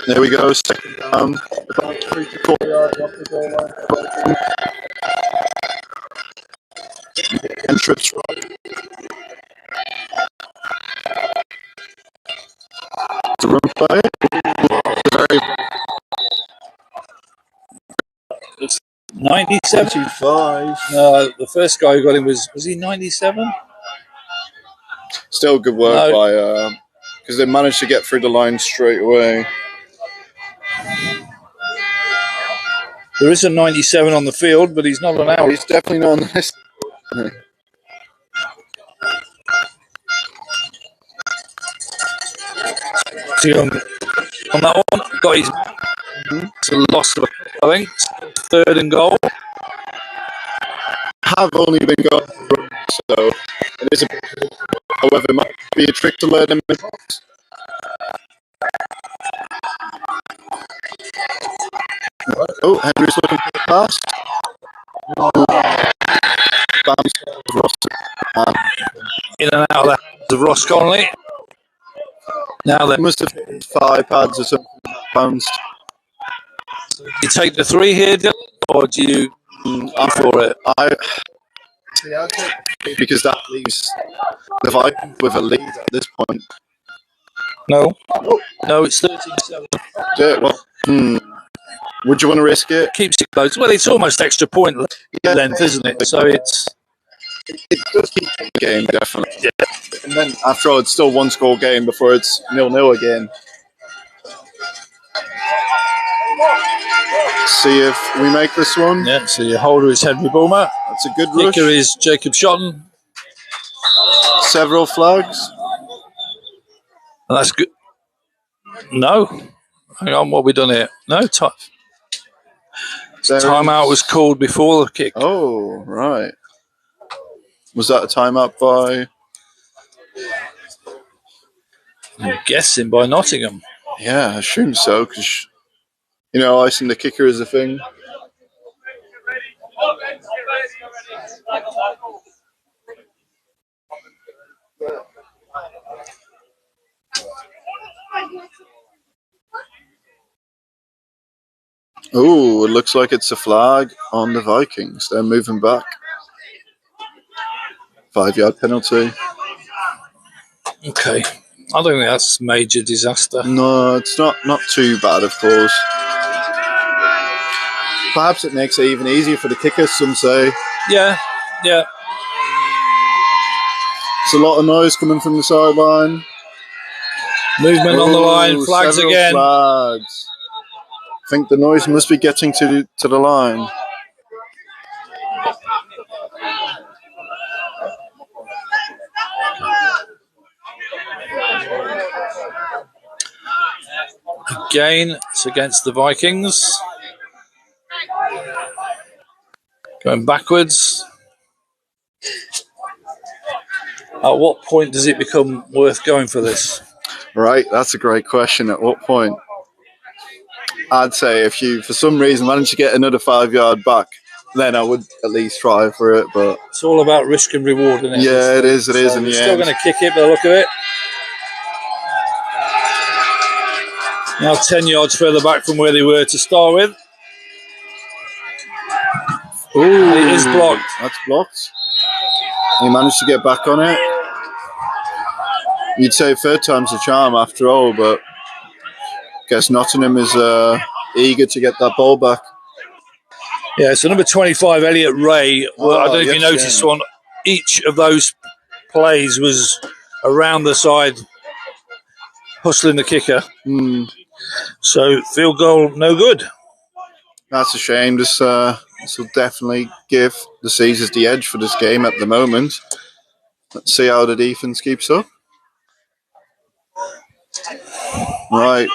There we go. Second down. About 3 to 4 yards off the goal line. Entrance right. It's a run play. Very 97? 25. The first guy who got him was he 97? Still good work by, because they managed to get through the line straight away. There is a 97 on the field, but he's not an out. He's definitely not on the list. On that one, got his it's a loss of, I think, 3rd and goal. Have only been gone, so it is however, it might be a trick to learn them. Oh, Henry's looking for the pass. In and out of the Ross Connolly. Now then, must have 5 pads or something. Pounds. You take the 3 here, Dylan, or do you go for it? Because that leaves the Vikings with a lead at this point. No, it's 13-7. Well, would you want to risk it? Keeps it close. Well, it's almost extra point length, isn't it? So it does keep the game, definitely. Yeah. And then after all, it's still 1-score game before it's 0-0 again. See if we make this one. Yeah, so your holder is Henry Bulmer. That's a good rush. Kicker is Jacob Shotton. Several flags. And that's good. No. Hang on, what have we done here? No, timeout was called before the kick. Oh, right. Was that a timeout by? I'm guessing by Nottingham. Yeah, I assume so, because, icing the kicker is a thing. Oh, it looks like it's a flag on the Vikings. They're moving back. 5-yard penalty. Okay. I don't think that's major disaster. No, it's not too bad, of course. Perhaps it makes it even easier for the kickers, some say. Yeah. It's a lot of noise coming from the sideline. Movement on the line, flags again. Flags. I think the noise must be getting to the line. Again, it's against the Vikings. Going backwards. At what point does it become worth going for this? Right, that's a great question. At what point? I'd say if you, for some reason, manage to get another 5-yard back, then I would at least try for it. But it's all about risk and reward, isn't it? Yeah, it is. It is. So And they're still going to kick it by the look of it. Now 10 yards further back from where they were to start with. Ooh, it is blocked. That's blocked. He managed to get back on it. You'd say third time's a charm after all, but I guess Nottingham is eager to get that ball back. Yeah, so number 25, Elliot Ray. Well, I don't know if you noticed one. Each of those plays was around the side, hustling the kicker. So field goal, no good. That's a shame. This will definitely give the Caesars the edge for this game at the moment. Let's see how the defense keeps up. Right.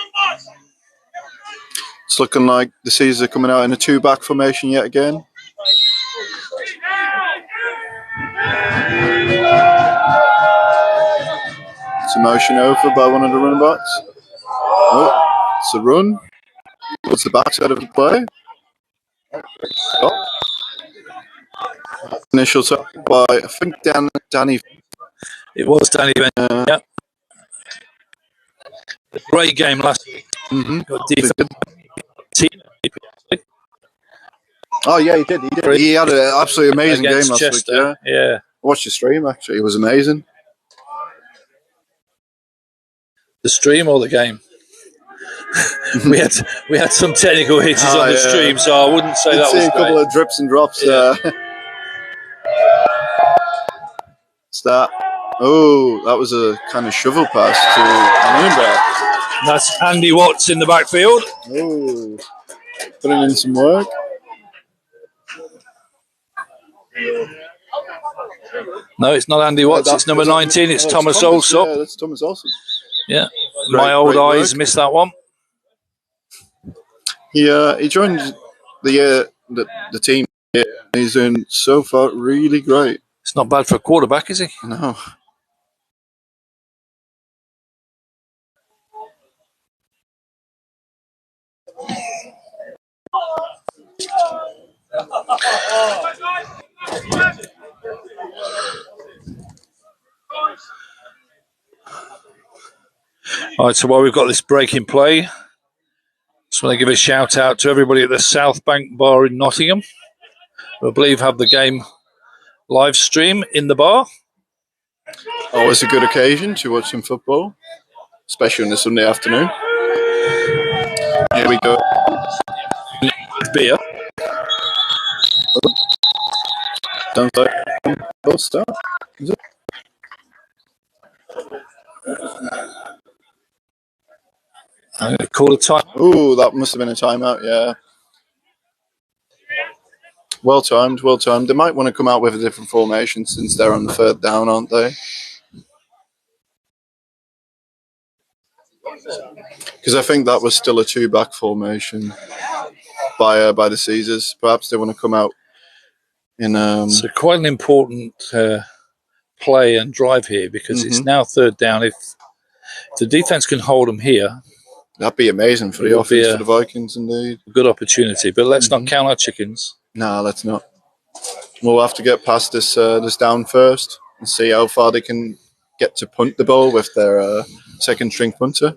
It's looking like the Caesars are coming out in a two-back formation yet again. It's a motion over by one of the running backs. Oh, it's a run. What's the backside of the play? Oh. Initial touch by, I think, Danny. It was Danny. Yeah. Great game last week. Got defense. Oh, yeah, he did. He had an absolutely amazing game last week. Yeah. I watched the stream, actually. It was amazing. The stream or the game? we had some technical hitches on the stream, so I wouldn't say that was a couple of drips and drops. It's that. Oh, that was a kind of shovel pass to running back. That's Andy Watts in the backfield. Oh, putting in some work. No, it's not Andy Watts. It's number 19. It's Thomas Alsop. Yeah, that's Thomas Alsop. Yeah, my old eyes missed that one. He joined the team. He's doing so far really great. It's not bad for a quarterback, is he? No. All right, so while we've got this break in play, just want to give a shout out to everybody at the South Bank Bar in Nottingham, who I believe have the game live stream in the bar. Always a good occasion to watch some football, especially on a Sunday afternoon. Here we go. Beer. Don't both start. Is it? I'm going to call a time. Oh, that must have been a timeout, yeah. Well timed. They might want to come out with a different formation since they're on the third down, aren't they? Because I think that was still a two-back formation by the Caesars. Perhaps they want to come out in... So quite an important play and drive here because it's now third down. If the defense can hold them here... That'd be amazing for the offense, for the Vikings, indeed. A good opportunity, but let's not count our chickens. No, let's not. We'll have to get past this down first and see how far they can get to punt the ball with their second string punter.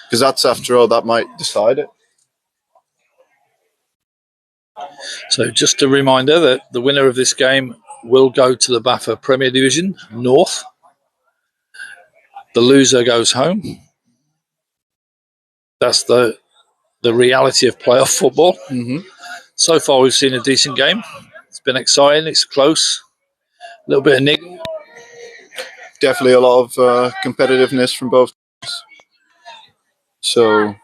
Because that's, after all, that might decide it. So just a reminder that the winner of this game will go to the BAFA Premier Division North. The loser goes home. That's the reality of playoff football. So far, we've seen a decent game. It's been exciting. It's close. A little bit of nick. Definitely a lot of competitiveness from both teams.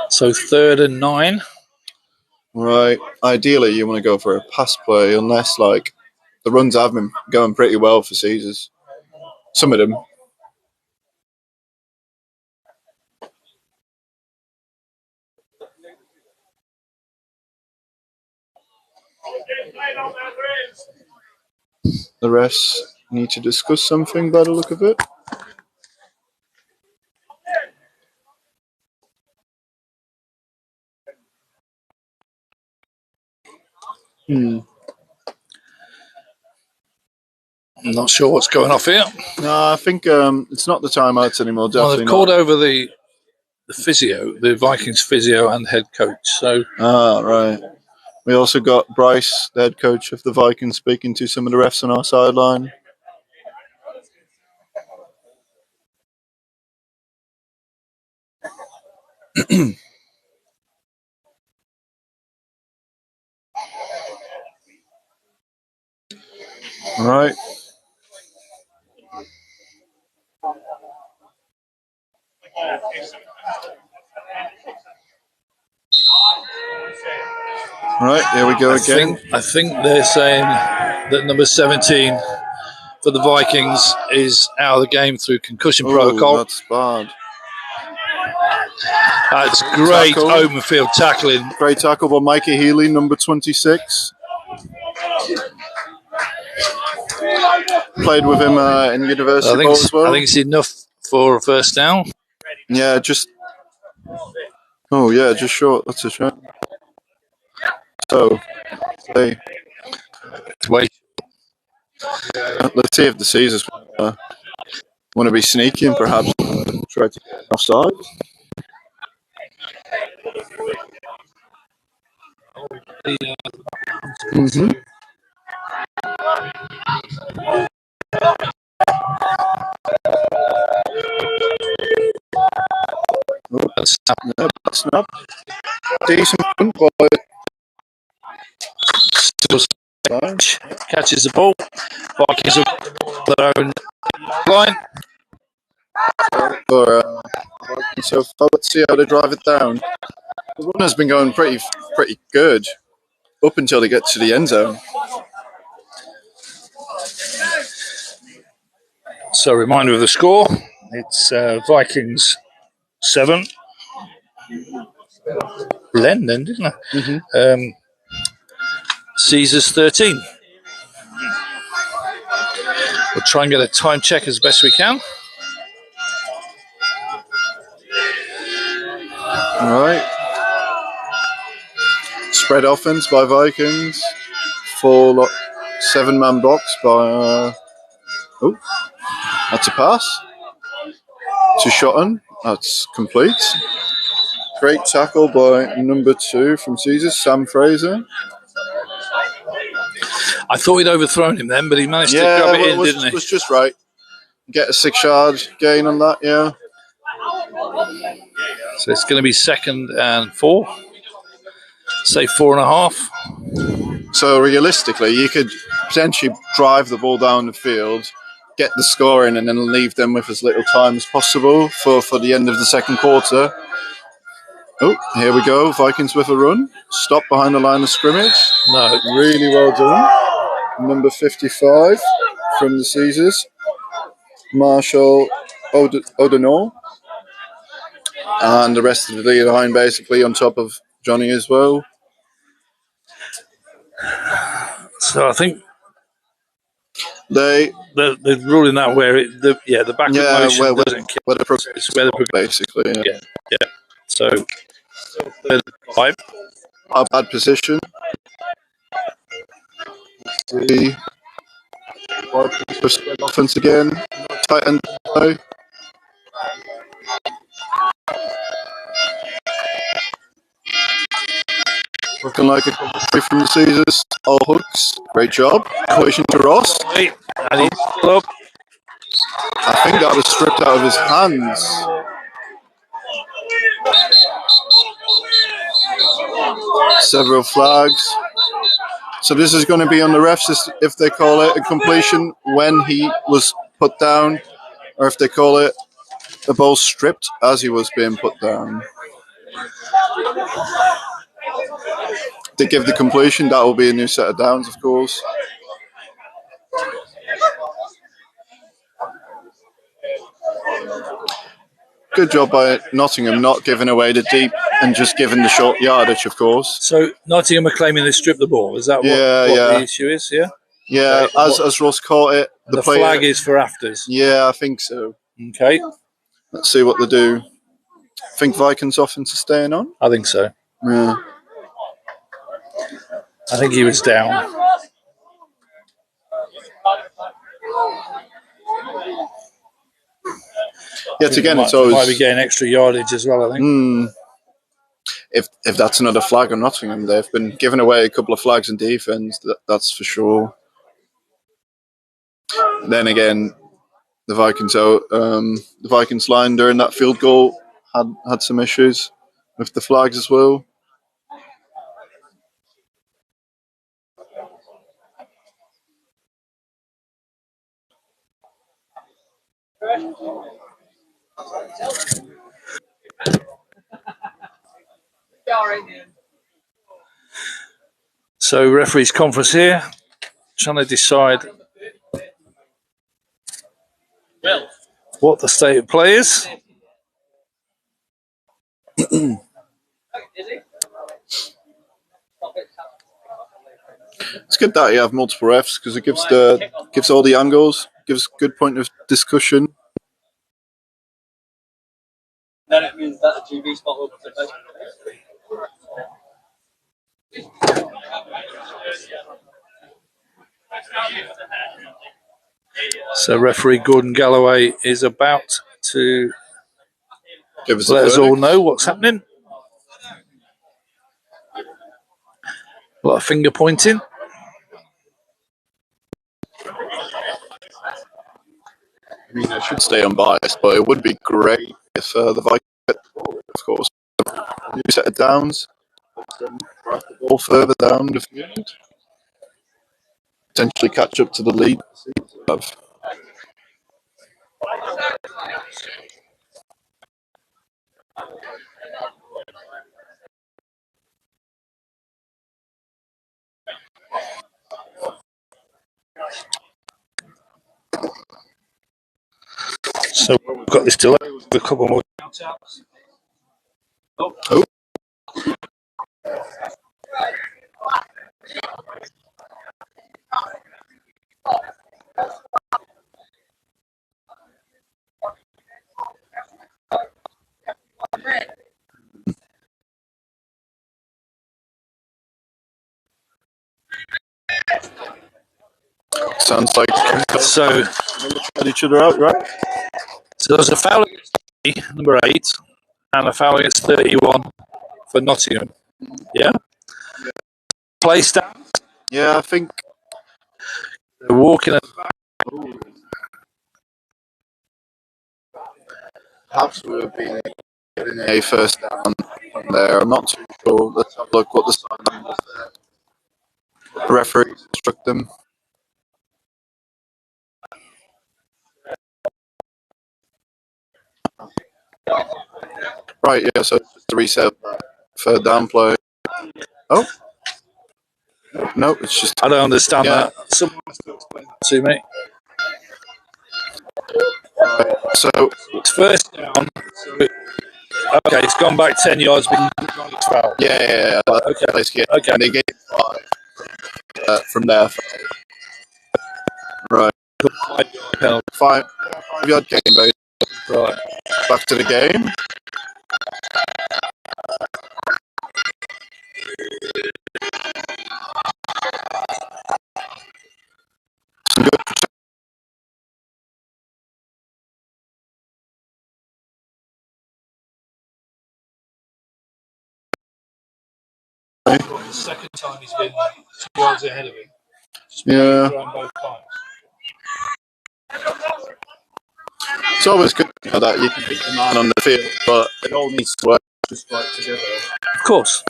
So third and 9. Right. Ideally, you want to go for a pass play, unless the runs have been going pretty well for Caesars. Some of them. The rest need to discuss something by the look of it. I'm not sure what's going off here. No, I think it's not the timeouts anymore. Definitely well, they've called over the physio, the Vikings physio and head coach. So right. We also got Bryce, the head coach of the Vikings, speaking to some of the refs on our sideline. Right. Right, here we go again. I think they're saying that number 17 for the Vikings is out of the game through concussion protocol. That's bad. That's great open field tackling. Great tackle by Mikey Healy, number 26. Played with him in university ball as well. I think it's enough for a first down. Yeah, just... Oh, yeah, just short. That's a shot. So, hey. Wait. Let's see if the Caesars want to be sneaky and perhaps try to get offside. Snap. Decent punt, but catches the ball. Vikings are their own line. So let's see how they drive it down. The run has been going pretty good up until they get to the end zone. So, reminder of the score: it's Vikings 7. Blend then, didn't it? Caesars 13. We'll try and get a time check as best we can. All right. Spread offense by Vikings. 7-man box by... that's a pass. To Shotton. That's complete. Great tackle by number 2 from Caesars, Sam Fraser. I thought he'd overthrown him then, but he managed to grab it in, didn't he? Was just right. Get a 6-yard gain on that, yeah. So it's going to be 2nd and 4. Say 4.5. So realistically, you could potentially drive the ball down the field, get the score in, and then leave them with as little time as possible for the end of the second quarter. Oh, here we go. Vikings with a run. Stop behind the line of scrimmage. No. Really well done. Number 55 from the Caesars. Marshall O'Donnell. And the rest of the lead line basically on top of Johnny as well. So I think they're ruling that where the backward motion doesn't count. Where the basically, yeah. So 5. A bad position. The offense again. Tight end. Looking like a complete from the Caesars. All hooks. Great job. Collision to Ross. And he's up. I think that was stripped out of his hands. Several flags. So this is going to be on the refs if they call it a completion when he was put down, or if they call it the ball stripped as he was being put down. They give the completion, that will be a new set of downs, of course. Good job by Nottingham not giving away the deep and just giving the short yardage, of course. So Nottingham are claiming they stripped the ball. Is that what the issue is? Yeah. Yeah, okay. as Ross caught it, the flag is for afters. Yeah, I think so. Okay. Let's see what they do. Think Vikings offense is staying on? I think so. Yeah. I think he was down. Yet again, it's might be always getting extra yardage as well, I think. If that's another flag on Nottingham, they've been giving away a couple of flags in defence. That's for sure. Then again, the Vikings line during that field goal had some issues with the flags as well. So referees conference here, trying to decide what the state of play is. It's good that you have multiple refs because it gives all the angles, gives good point of discussion. Then it means that the TV spot will be So referee Gordon Galloway is about to Give us let us all know what's happening. A lot of finger pointing. I mean, I should stay unbiased, but it would be great if the Vikings, of course, new set of downs, drive the ball further down the field, potentially catch up to the lead. So we've got this delay with a couple more. Oh. Sounds like so each other out, right? So there's a foul against number 8 and a foul against 31 for Nottingham. Yeah? Play stand. Yeah, I think they're walking at the back. Perhaps we would be getting a first down from there. I'm not too sure. Let's have a look what the sign was there. The referees instruct them. Right, yeah, so just a reset for down play. Oh. No, it's just... I don't understand that. Someone has to explain that to me. Right, so it's first down. Okay, it's gone back 10 yards. It's foul. Yeah. Okay. And they get 5 from there. Right. 5-yard game, baby. Right. Back to the game. The second time he's been 2 yards ahead of him. Yeah. Both times. It's always good that you can beat the man on the field, but it all needs to work just right together. Of course.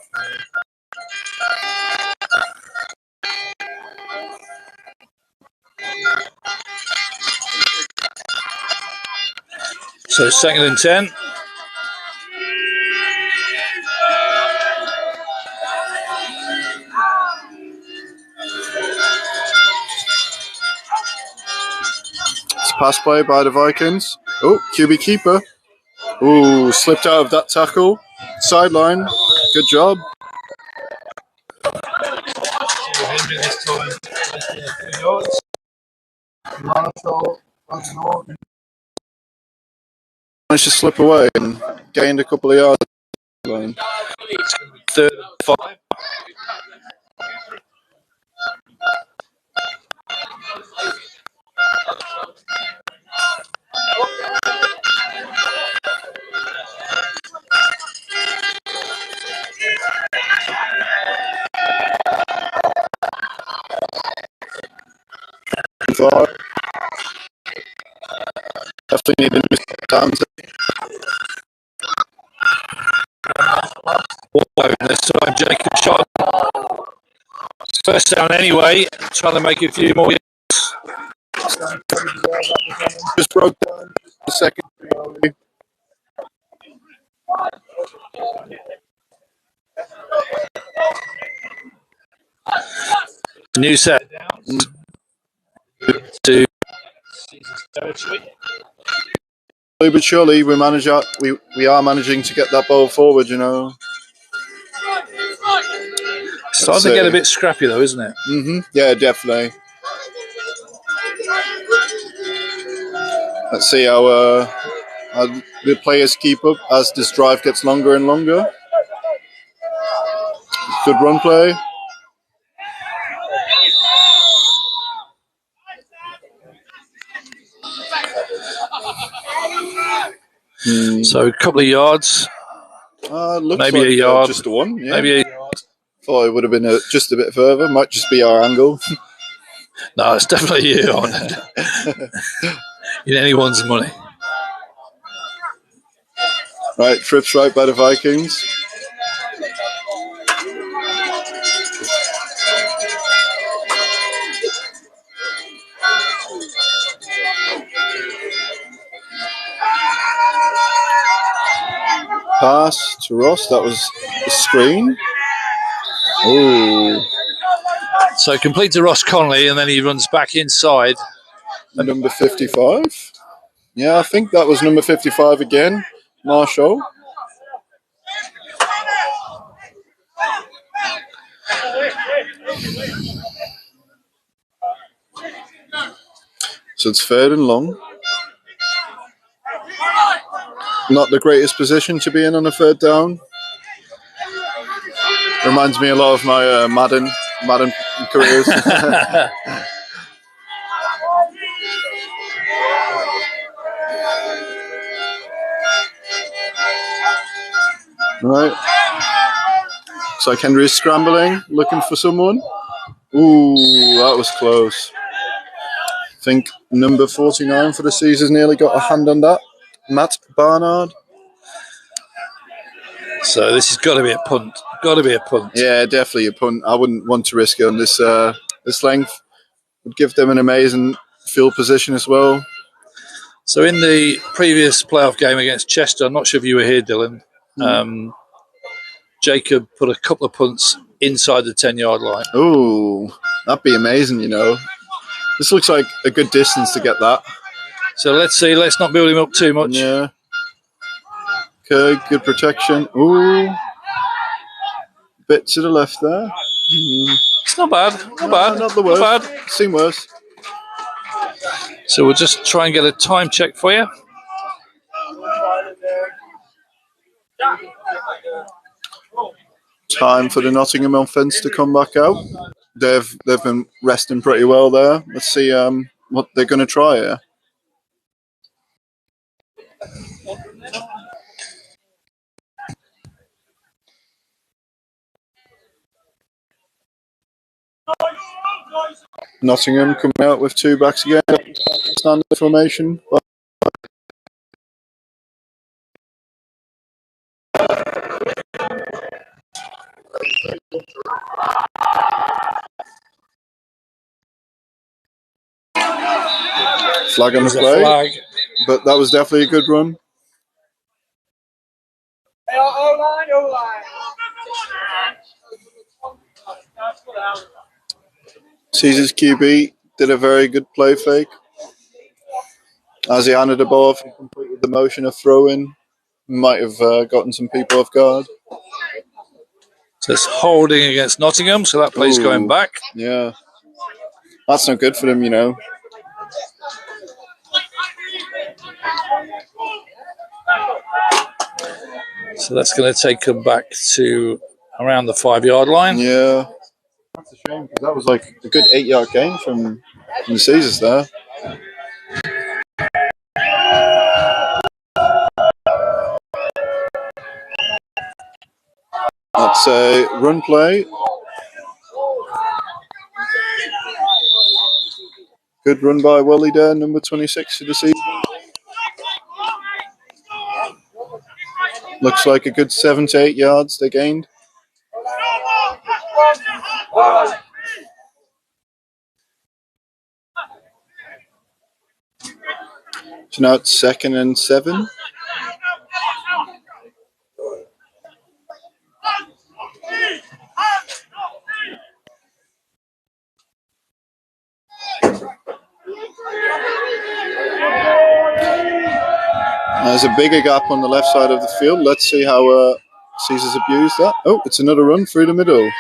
So 2nd and 10. It's a pass play by the Vikings. Oh, QB keeper. Ooh, slipped out of that tackle. Sideline. Good job. Managed to slip away and gained a couple of yards. 3rd and 5. far. Definitely need to do times. This time Jacob shot first down anyway, trying to make a few more. Just broke down the second. New set to Slowly but surely, we are managing to get that ball forward. You know, starting to get a bit scrappy though, isn't it? Yeah, definitely. Let's see how the players keep up as this drive gets longer and longer. Good run play. So a couple of yards, Looks maybe like a yard, just the one. Yeah. maybe a yard. Thought it would have been just a bit further. Might just be our angle. No, it's definitely you on it. In anyone's money. Right, trips right by the Vikings. Pass to Ross. That was the screen. Ooh. So complete to Ross Connolly, and then he runs back inside. Number 55. Yeah, I think that was number 55 again. Marshall. So it's third and long. Not the greatest position to be in on a third down. Reminds me a lot of my Madden careers. Right. So Henry is scrambling, looking for someone. Ooh, that was close. I think number 49 for the Caesars nearly got a hand on that. Matt Barnard. So this has got to be a punt. Got to be a punt. Yeah, definitely a punt. I wouldn't want to risk it on this length. Would give them an amazing field position as well. So in the previous playoff game against Chester, I'm not sure if you were here, Dylan, Jacob put a couple of punts inside the 10-yard line. Ooh, that'd be amazing, you know. This looks like a good distance to get that. So let's see. Let's not build him up too much. Yeah. Okay, good protection. Ooh. Bit to the left there. It's not bad. Not bad. Not the worst. Not bad. Seen worse. So we'll just try and get a time check for you. Time for the Nottingham offense to come back out. They've been resting pretty well there. Let's see what they're going to try here. Nottingham coming out with two backs again. Standard formation. Flag on the play. Flag. But that was definitely a good run. Caesars QB did a very good play fake. As he handed the ball off, he completed the motion of throwing. Might have gotten some people off guard. So it's holding against Nottingham, so that play's going back. Yeah. That's not good for them, you know. So that's going to take them back to around the 5-yard line. Yeah. That's a shame, because that was like a good 8-yard gain from the Caesars there. That's a run play. Good run by Wally there, number 26 of the season. Looks like a good 7 to 8 yards they gained. So now it's 2nd and 7. There's a bigger gap on the left side of the field. Let's see how Caesars abuse that. Oh, it's another run through the middle.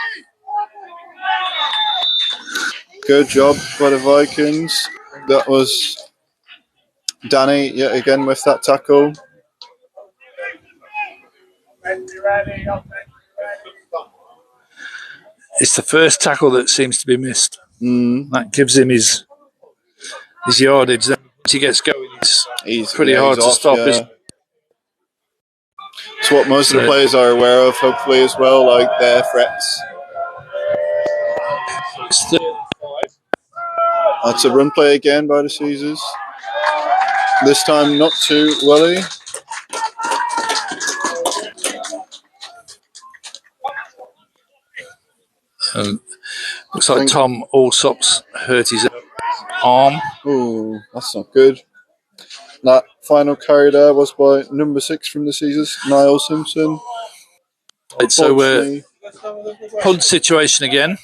Good job by the Vikings. That was Danny yet again with that tackle. It's the first tackle that seems to be missed. That gives him his yardage. Once he gets going, he's pretty hard to stop. Yeah. It's what most of the players are aware of, hopefully, as well, like their threats. That's a run play again by the Caesars. This time not to Willie. Looks like Tom Allsop's hurt his arm. Oh, that's not good. That final carry there was by number 6 from the Caesars, Niall Simpson. So we're punt situation again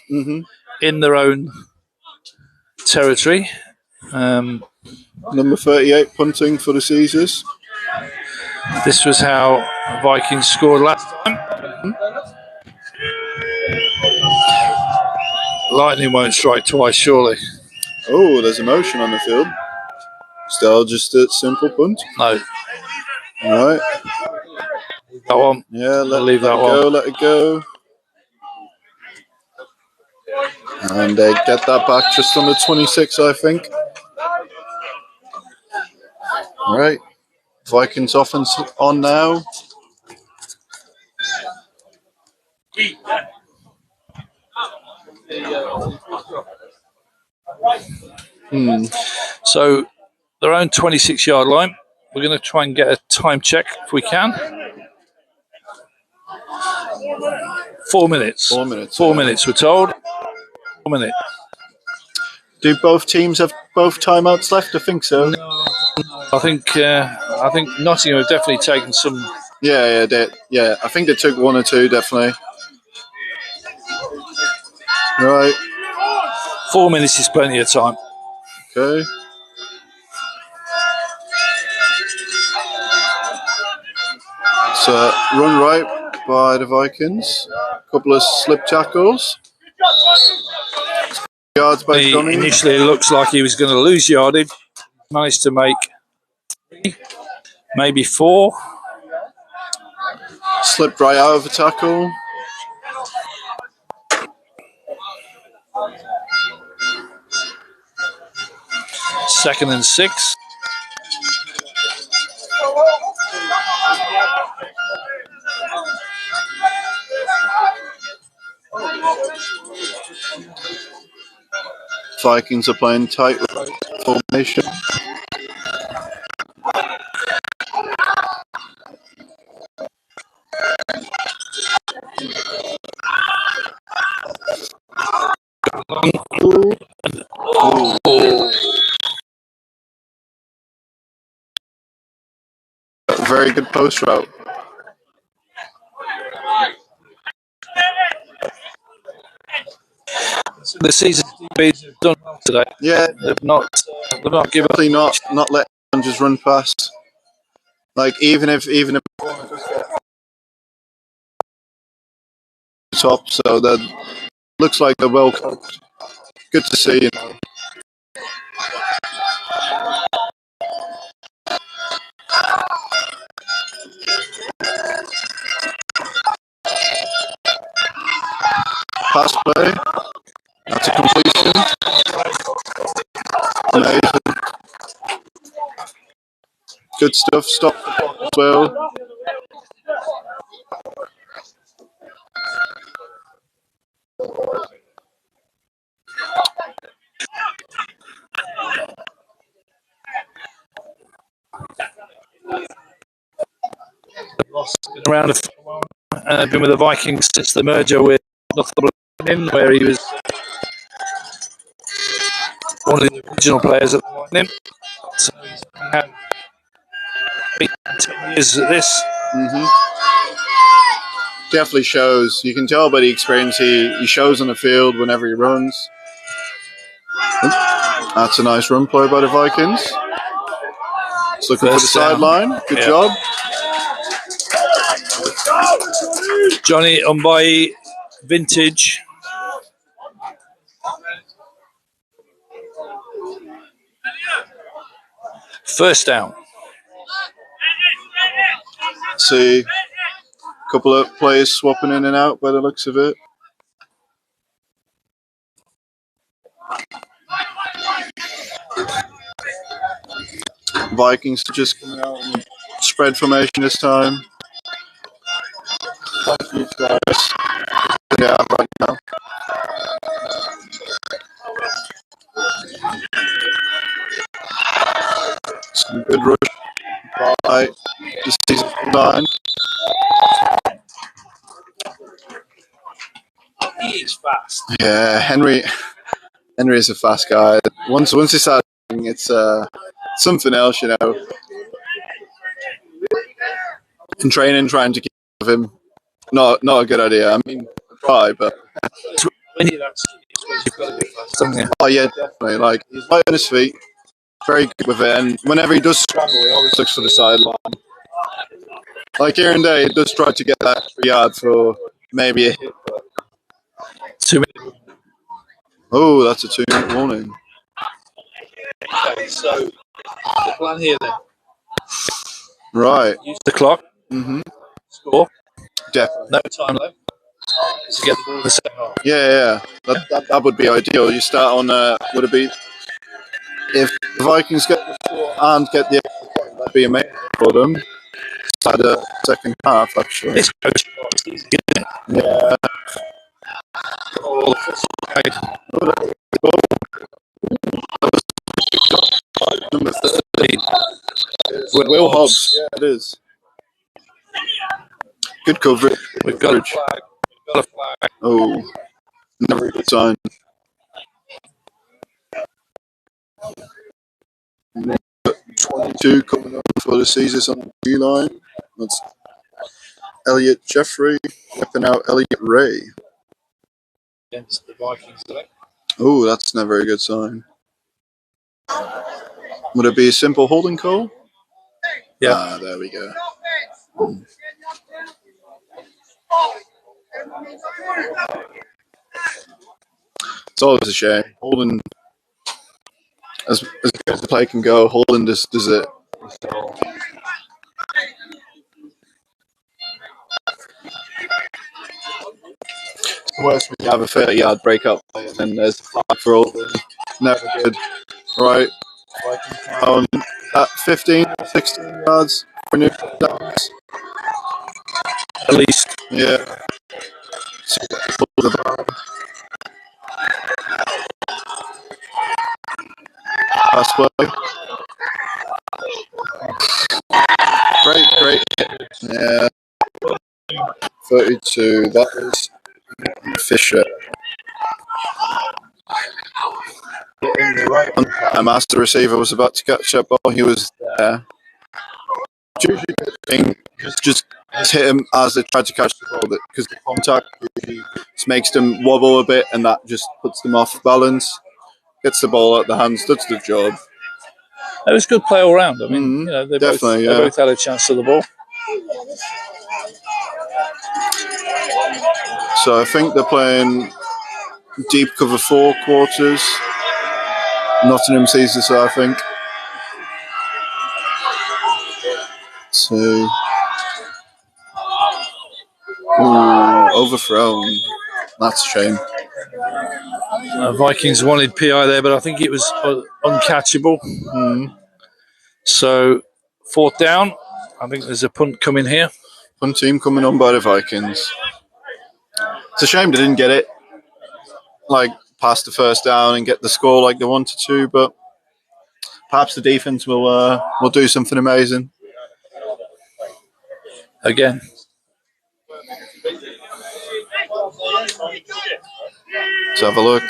in their own territory. Number 38 punting for the Caesars. This was how Vikings scored last time. Lightning won't strike twice, surely. Oh, there's emotion on the field. Still just a simple punt. No. All right. That one. Yeah, let it go, let it go. And they get that back just under 26, I think. All right. Vikings offense on now. So their own 26-yard line. We're going to try and get a time check if we can. 4 minutes. 4 minutes. 4 minutes, we're told. 4 minutes. Do both teams have both timeouts left? I think so. No. I think Nottingham have definitely taken some. Yeah. I think they took 1 or 2, definitely. Right. 4 minutes is plenty of time. Okay. So run right by the Vikings. A couple of slip tackles. Yards by Johnny. Initially, it looks like he was going to lose yardage. Managed to make 3, maybe 4. Slipped right out of the tackle. Second and 6. Vikings are playing tight formation. Very good post route. The season has done today. Yeah, they've not given up. Not let them just run past. Like even if top, so that looks like they're well coached. Good to see. Pass play. That's a completion. Amazing. Good stuff. Stop as well. been around been with the Vikings since the merger with Northumberland, where he was one of the original players at Nottingham. So he's had 10 years at this. Definitely shows. You can tell by the experience he shows on the field whenever he runs. That's a nice run play by the Vikings. Just looking for the sideline. Good job. Johnny Umbai, vintage. First down. See a couple of players swapping in and out by the looks of it. Vikings are just coming out in spread formation this time. Thank you guys. Yeah, right now. Some good rush by the season line. He is fast. Yeah, Henry is a fast guy. Once he starts, it's something else, you know. In training, trying to keep up with him, not a good idea. I mean, try, but When you're that serious, you've got to be fast, haven't you? oh yeah, definitely. Like he's light on his feet, very good with it, and whenever he does scramble, he always looks for the sideline. Like here and there, he does try to get that extra yard for maybe a hit. 2 minutes. Oh, that's a 2-minute warning. Okay, so the plan here then. Right. Use the clock. Score. Definitely. No time left to get the ball in the second half. Yeah. That would be ideal. You start on would it be if the Vikings get the score and get the extra point, that'd be amazing for them. Start the second half actually. This coach is easy, isn't it? Yeah. All the foot Number 13. Will Hobbs. Yeah, it is. Good coverage. We've got a flag. We've got a flag. Oh, never a good sign. Number 22 coming up for the Caesars on the B line. That's Elliot Jeffrey, whipping out Elliot Ray. Against the Vikings today. Oh, that's never a good sign. Would it be a simple holding call? Yeah. Ah, there we go. It's always a shame. Holden, as good as the play can go, Holden just does it. It's the worst when you have a 30-yard breakup play and then there's a flag for Holden. Never good. Right. At 15, 16 yards for new downs. At least. Yeah. Pass play. Great. Yeah. 32. That is Fisher. A master receiver was about to catch that ball. He was there. Just hit him as they tried to catch the ball because the contact just makes them wobble a bit and that just puts them off balance. Gets the ball out the hands, does the job. It was good play all round. I mean, they both had a chance to the ball. So I think they're playing deep cover 4 quarters. Nottingham Caesars, I think. So, overthrown. That's a shame. Vikings wanted PI there, but I think it was uncatchable. So, 4th down. I think there's a punt coming here. Punt team coming on by the Vikings. It's a shame they didn't get it, like past the first down and get the score like they wanted to, but perhaps the defense will do something amazing. Again, Let's have a look.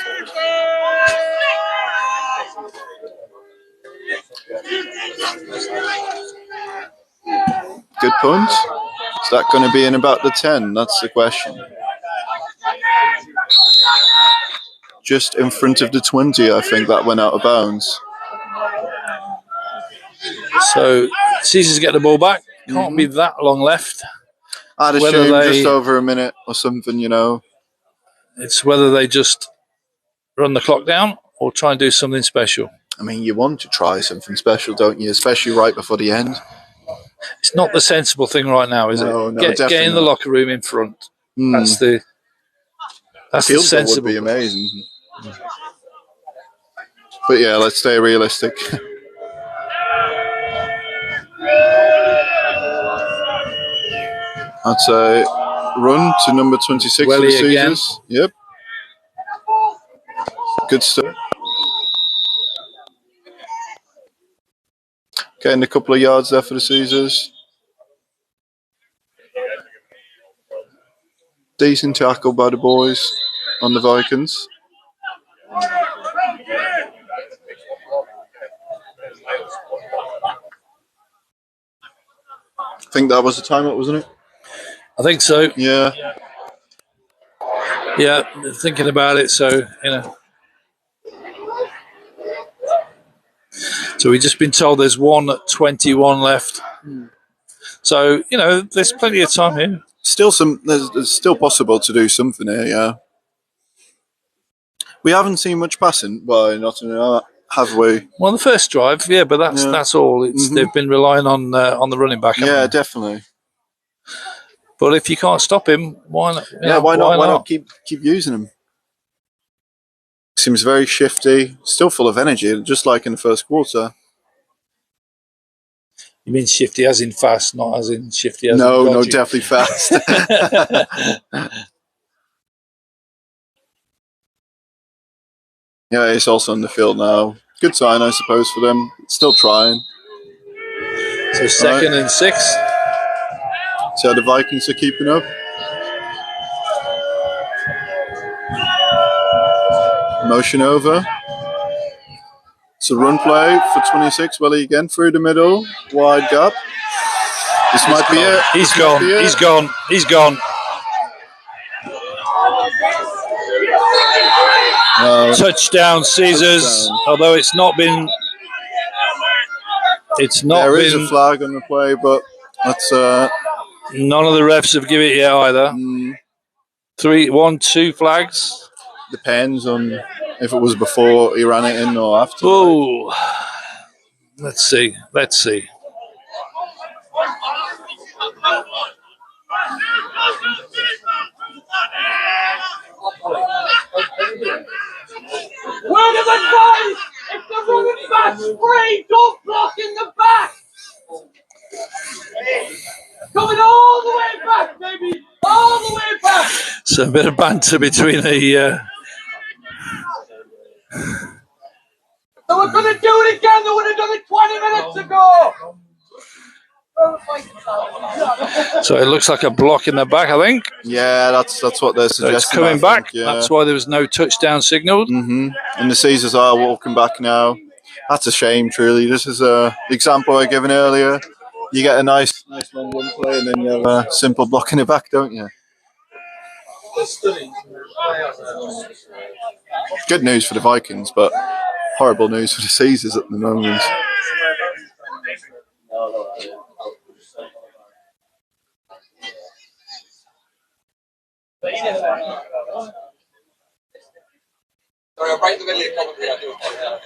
Good punt. Is that going to be in about the 10? That's the question. Just in front of the 20, I think that went out of bounds. So Caesars get the ball back. Can't be that long left. I'd assume just over a minute or something, you know. It's whether they just run the clock down or try and do something special. I mean, you want to try something special, don't you? Especially right before the end. It's not the sensible thing right now, is it? No, Get in the locker room in front. That's the sensible. Would be amazing. But yeah, let's stay realistic. That's a run to number 26 for the Caesars. Again. Yep. Good stuff. Getting a couple of yards there for the Caesars. Decent tackle by the boys on the Vikings. I think that was the timeout, wasn't it? I think so. Yeah. Yeah, thinking about it, so, you know. So we've just been told there's 1:21 left. So, you know, there's plenty of time here. There's still possible to do something here, yeah. We haven't seen much passing by Nottingham, have we? Well, the first drive, yeah, but that's all. They've been relying on the running back. Yeah, definitely. But if you can't stop him, why not? Why not keep using him? Seems very shifty, still full of energy, just like in the first quarter. You mean shifty as in fast, not as in shifty as in No, dodgy? definitely fast. Yeah, he's also on the field now. Good sign, I suppose, for them. Still trying. So second and 6. See how the Vikings are keeping up. Motion over. It's a run play for 26. Welly again through the middle. Wide gap. This might be it. He's gone. He's gone. He's gone. Touchdown, Caesars. Touchdown. Although it's not been. There is a flag on the play, but that's. None of the refs have given it yet either. 2 flags. Depends on if it was before he ran it in or after. Oh, let's see. Word of advice! If the running back's free, don't block in the back! Coming all the way back, baby! All the way back! So a bit of banter between the... So we're going to do it again, they would have done it 20 minutes ago! So it looks like a block in the back, I think. Yeah, that's what they're suggesting. So it's coming back. Yeah. That's why there was no touchdown signalled. And the Caesars are walking back now. That's a shame, truly. This is the example I given earlier. You get a nice long run play, and then you have a simple block in the back, don't you? Good news for the Vikings, but horrible news for the Caesars at the moment. Sorry, I'm right in the middle of your commentary. I do apologize.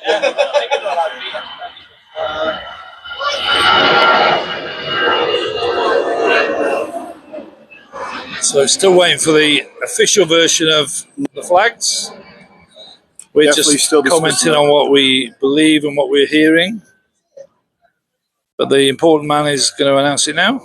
So still waiting for the official version of the flags. We're Definitely just commenting on what we believe and what we're hearing. But the important man is going to announce it now.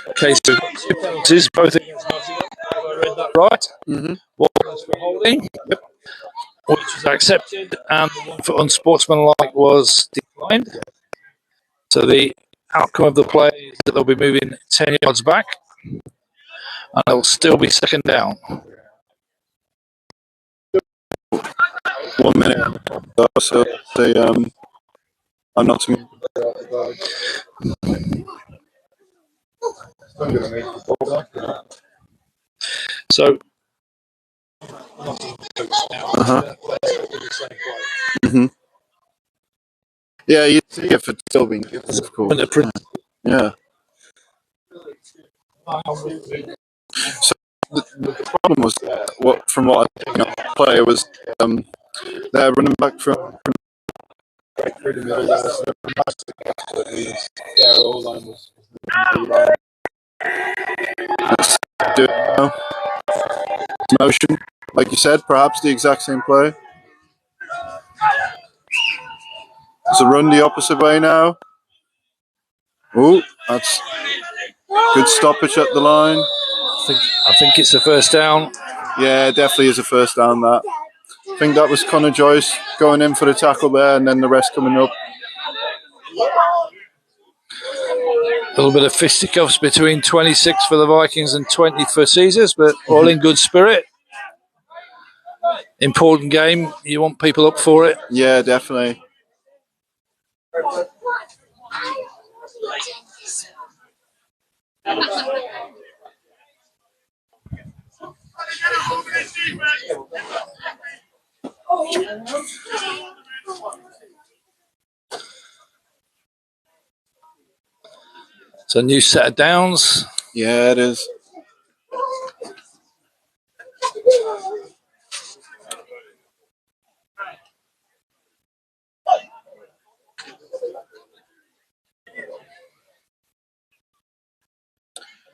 Okay, so two penalties, both against Nottingham. I read that right. One was for holding, which was accepted, and the one for unsportsmanlike was declined. So the outcome of the play is that they'll be moving 10 yards back, and it'll still be second down. 1 minute. So I'm not too. So. Yeah, you see if it's still being given, of course. Yeah. So the problem was from what I think of the play was they're running back from through the middle. Let's do it now. Motion, like you said, perhaps the exact same play. It's a run the opposite way now. Oh, that's good stoppage at the line. I think it's a first down. Yeah, it definitely is a first down. That I think that was Connor Joyce going in for the tackle there, and then the rest coming up. A little bit of fisticuffs between 26 for the Vikings and 20 for Caesars, but all in good spirit. Important game. You want people up for it. Yeah, definitely. It's a new set of downs. Yeah, it is.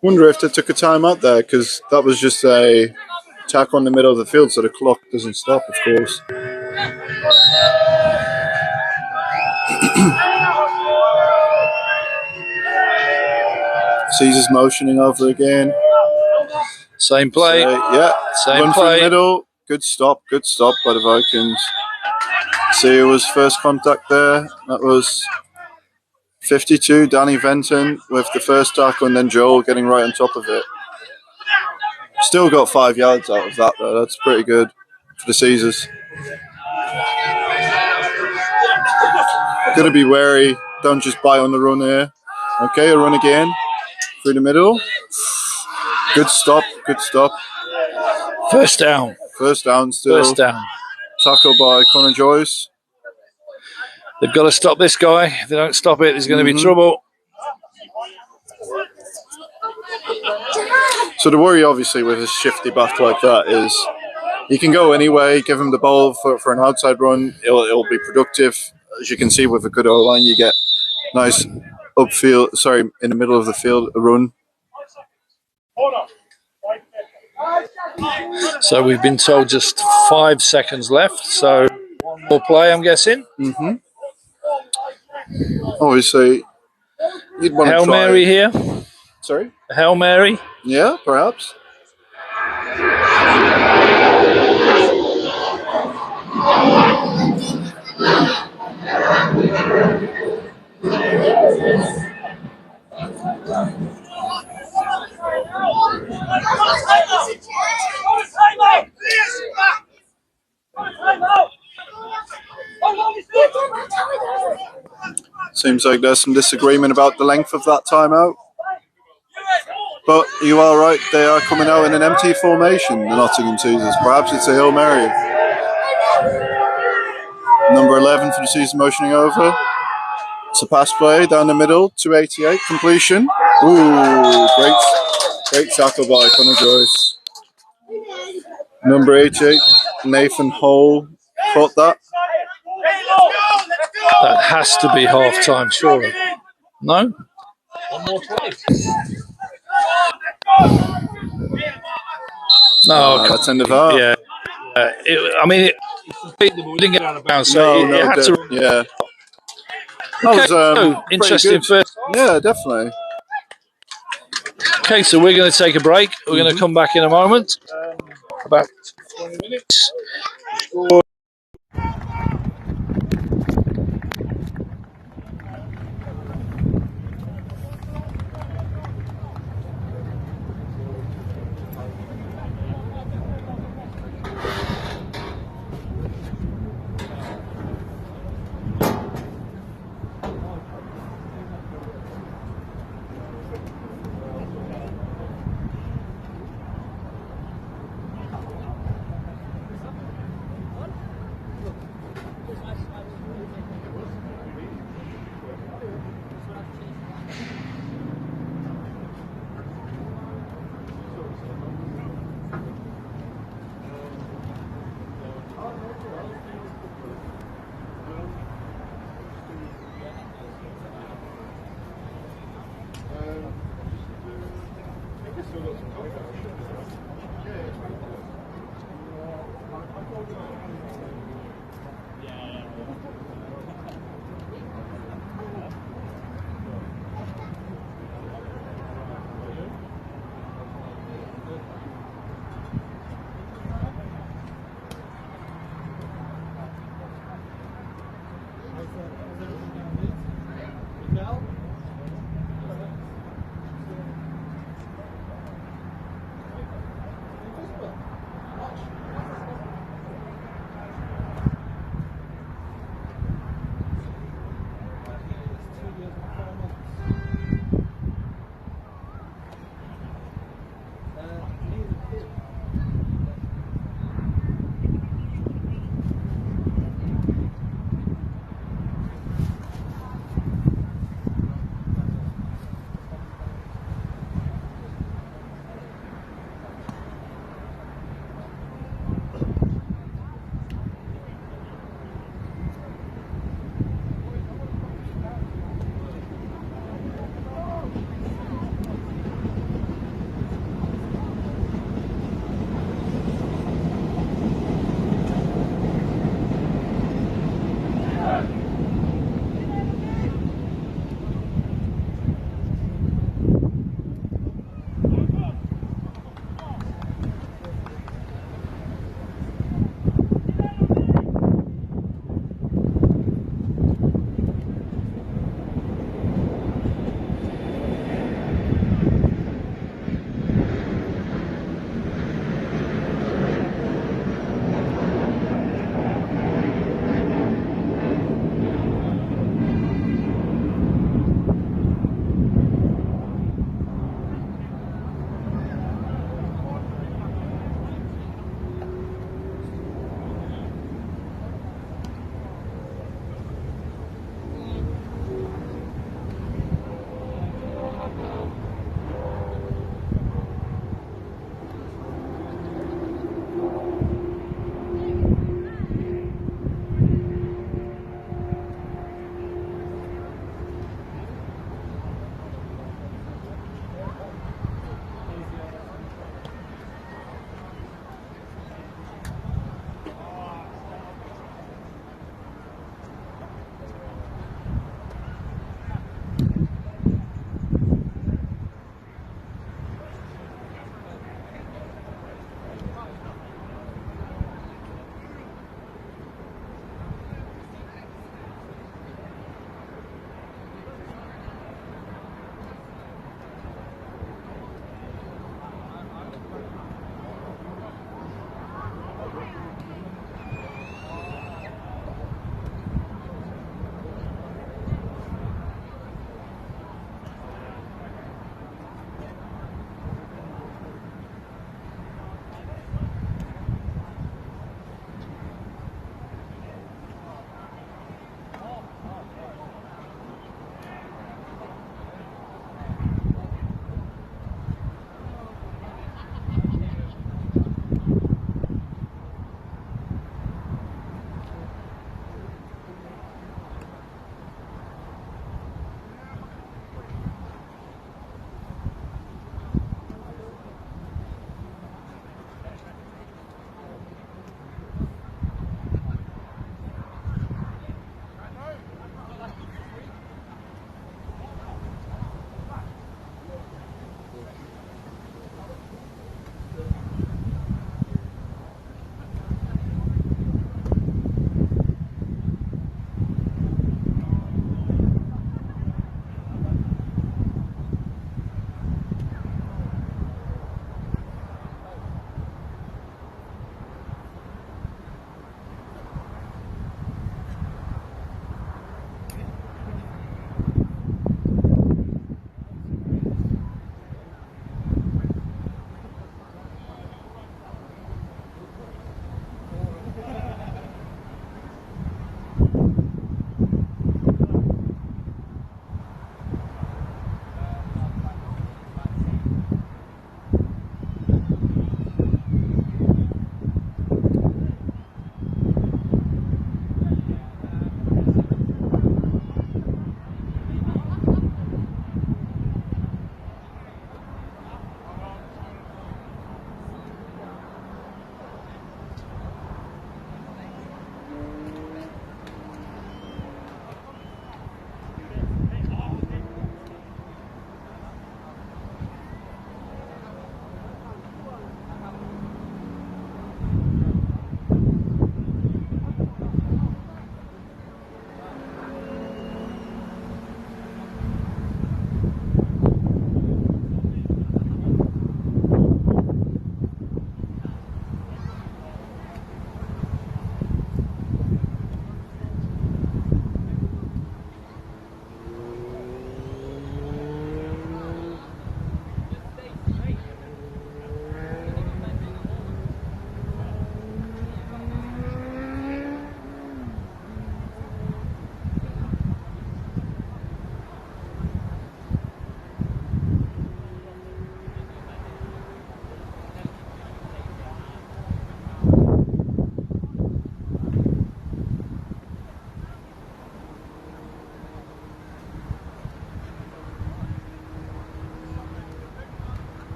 Wonder if they took a time out there, because that was just a tackle in the middle of the field, so the clock doesn't stop, of course. Caesar's motioning over again. Same play. Yeah, same run play. through the middle. Good stop by the Vikings. See, it was first contact there. That was 52, Danny Venton with the first tackle, and then Joel getting right on top of it. Still got 5 yards out of that, though. That's pretty good for the Caesars. Gotta be wary. Don't just bite on the run here. Okay, a run again. Through the middle. Good stop. First down. First down still. First down. Tackle by Connor Joyce. They've got to stop this guy. If they don't stop it, there's going to be trouble. So the worry, obviously, with a shifty back like that is you can go anyway, give him the ball for an outside run. It'll be productive. As you can see, with a good O-line, you get nice upfield, in the middle of the field, a run. So we've been told just 5 seconds left. So one more play, I'm guessing. Mm-hmm. Obviously, you'd want to Hail try. Mary here. Sorry? Hail Mary. Yeah, perhaps. Seems like there's some disagreement about the length of that timeout. But you are right, they are coming out in an empty formation, the Nottingham Caesars. Perhaps it's a Hail Mary. Number 11 for the season motioning over. It's a pass play down the middle, 288 completion. Ooh, great tackle by Connor Joyce. Number 88, Nathan Hole, caught that. That has to be half time, surely. No? One more play. No, that's end of half. Yeah. We didn't get out of bounds, so No, it had to. Yeah. That was pretty interesting good. first. Yeah, definitely. Okay, so we're going to take a break. We're going to come back in a moment. About 20 minutes.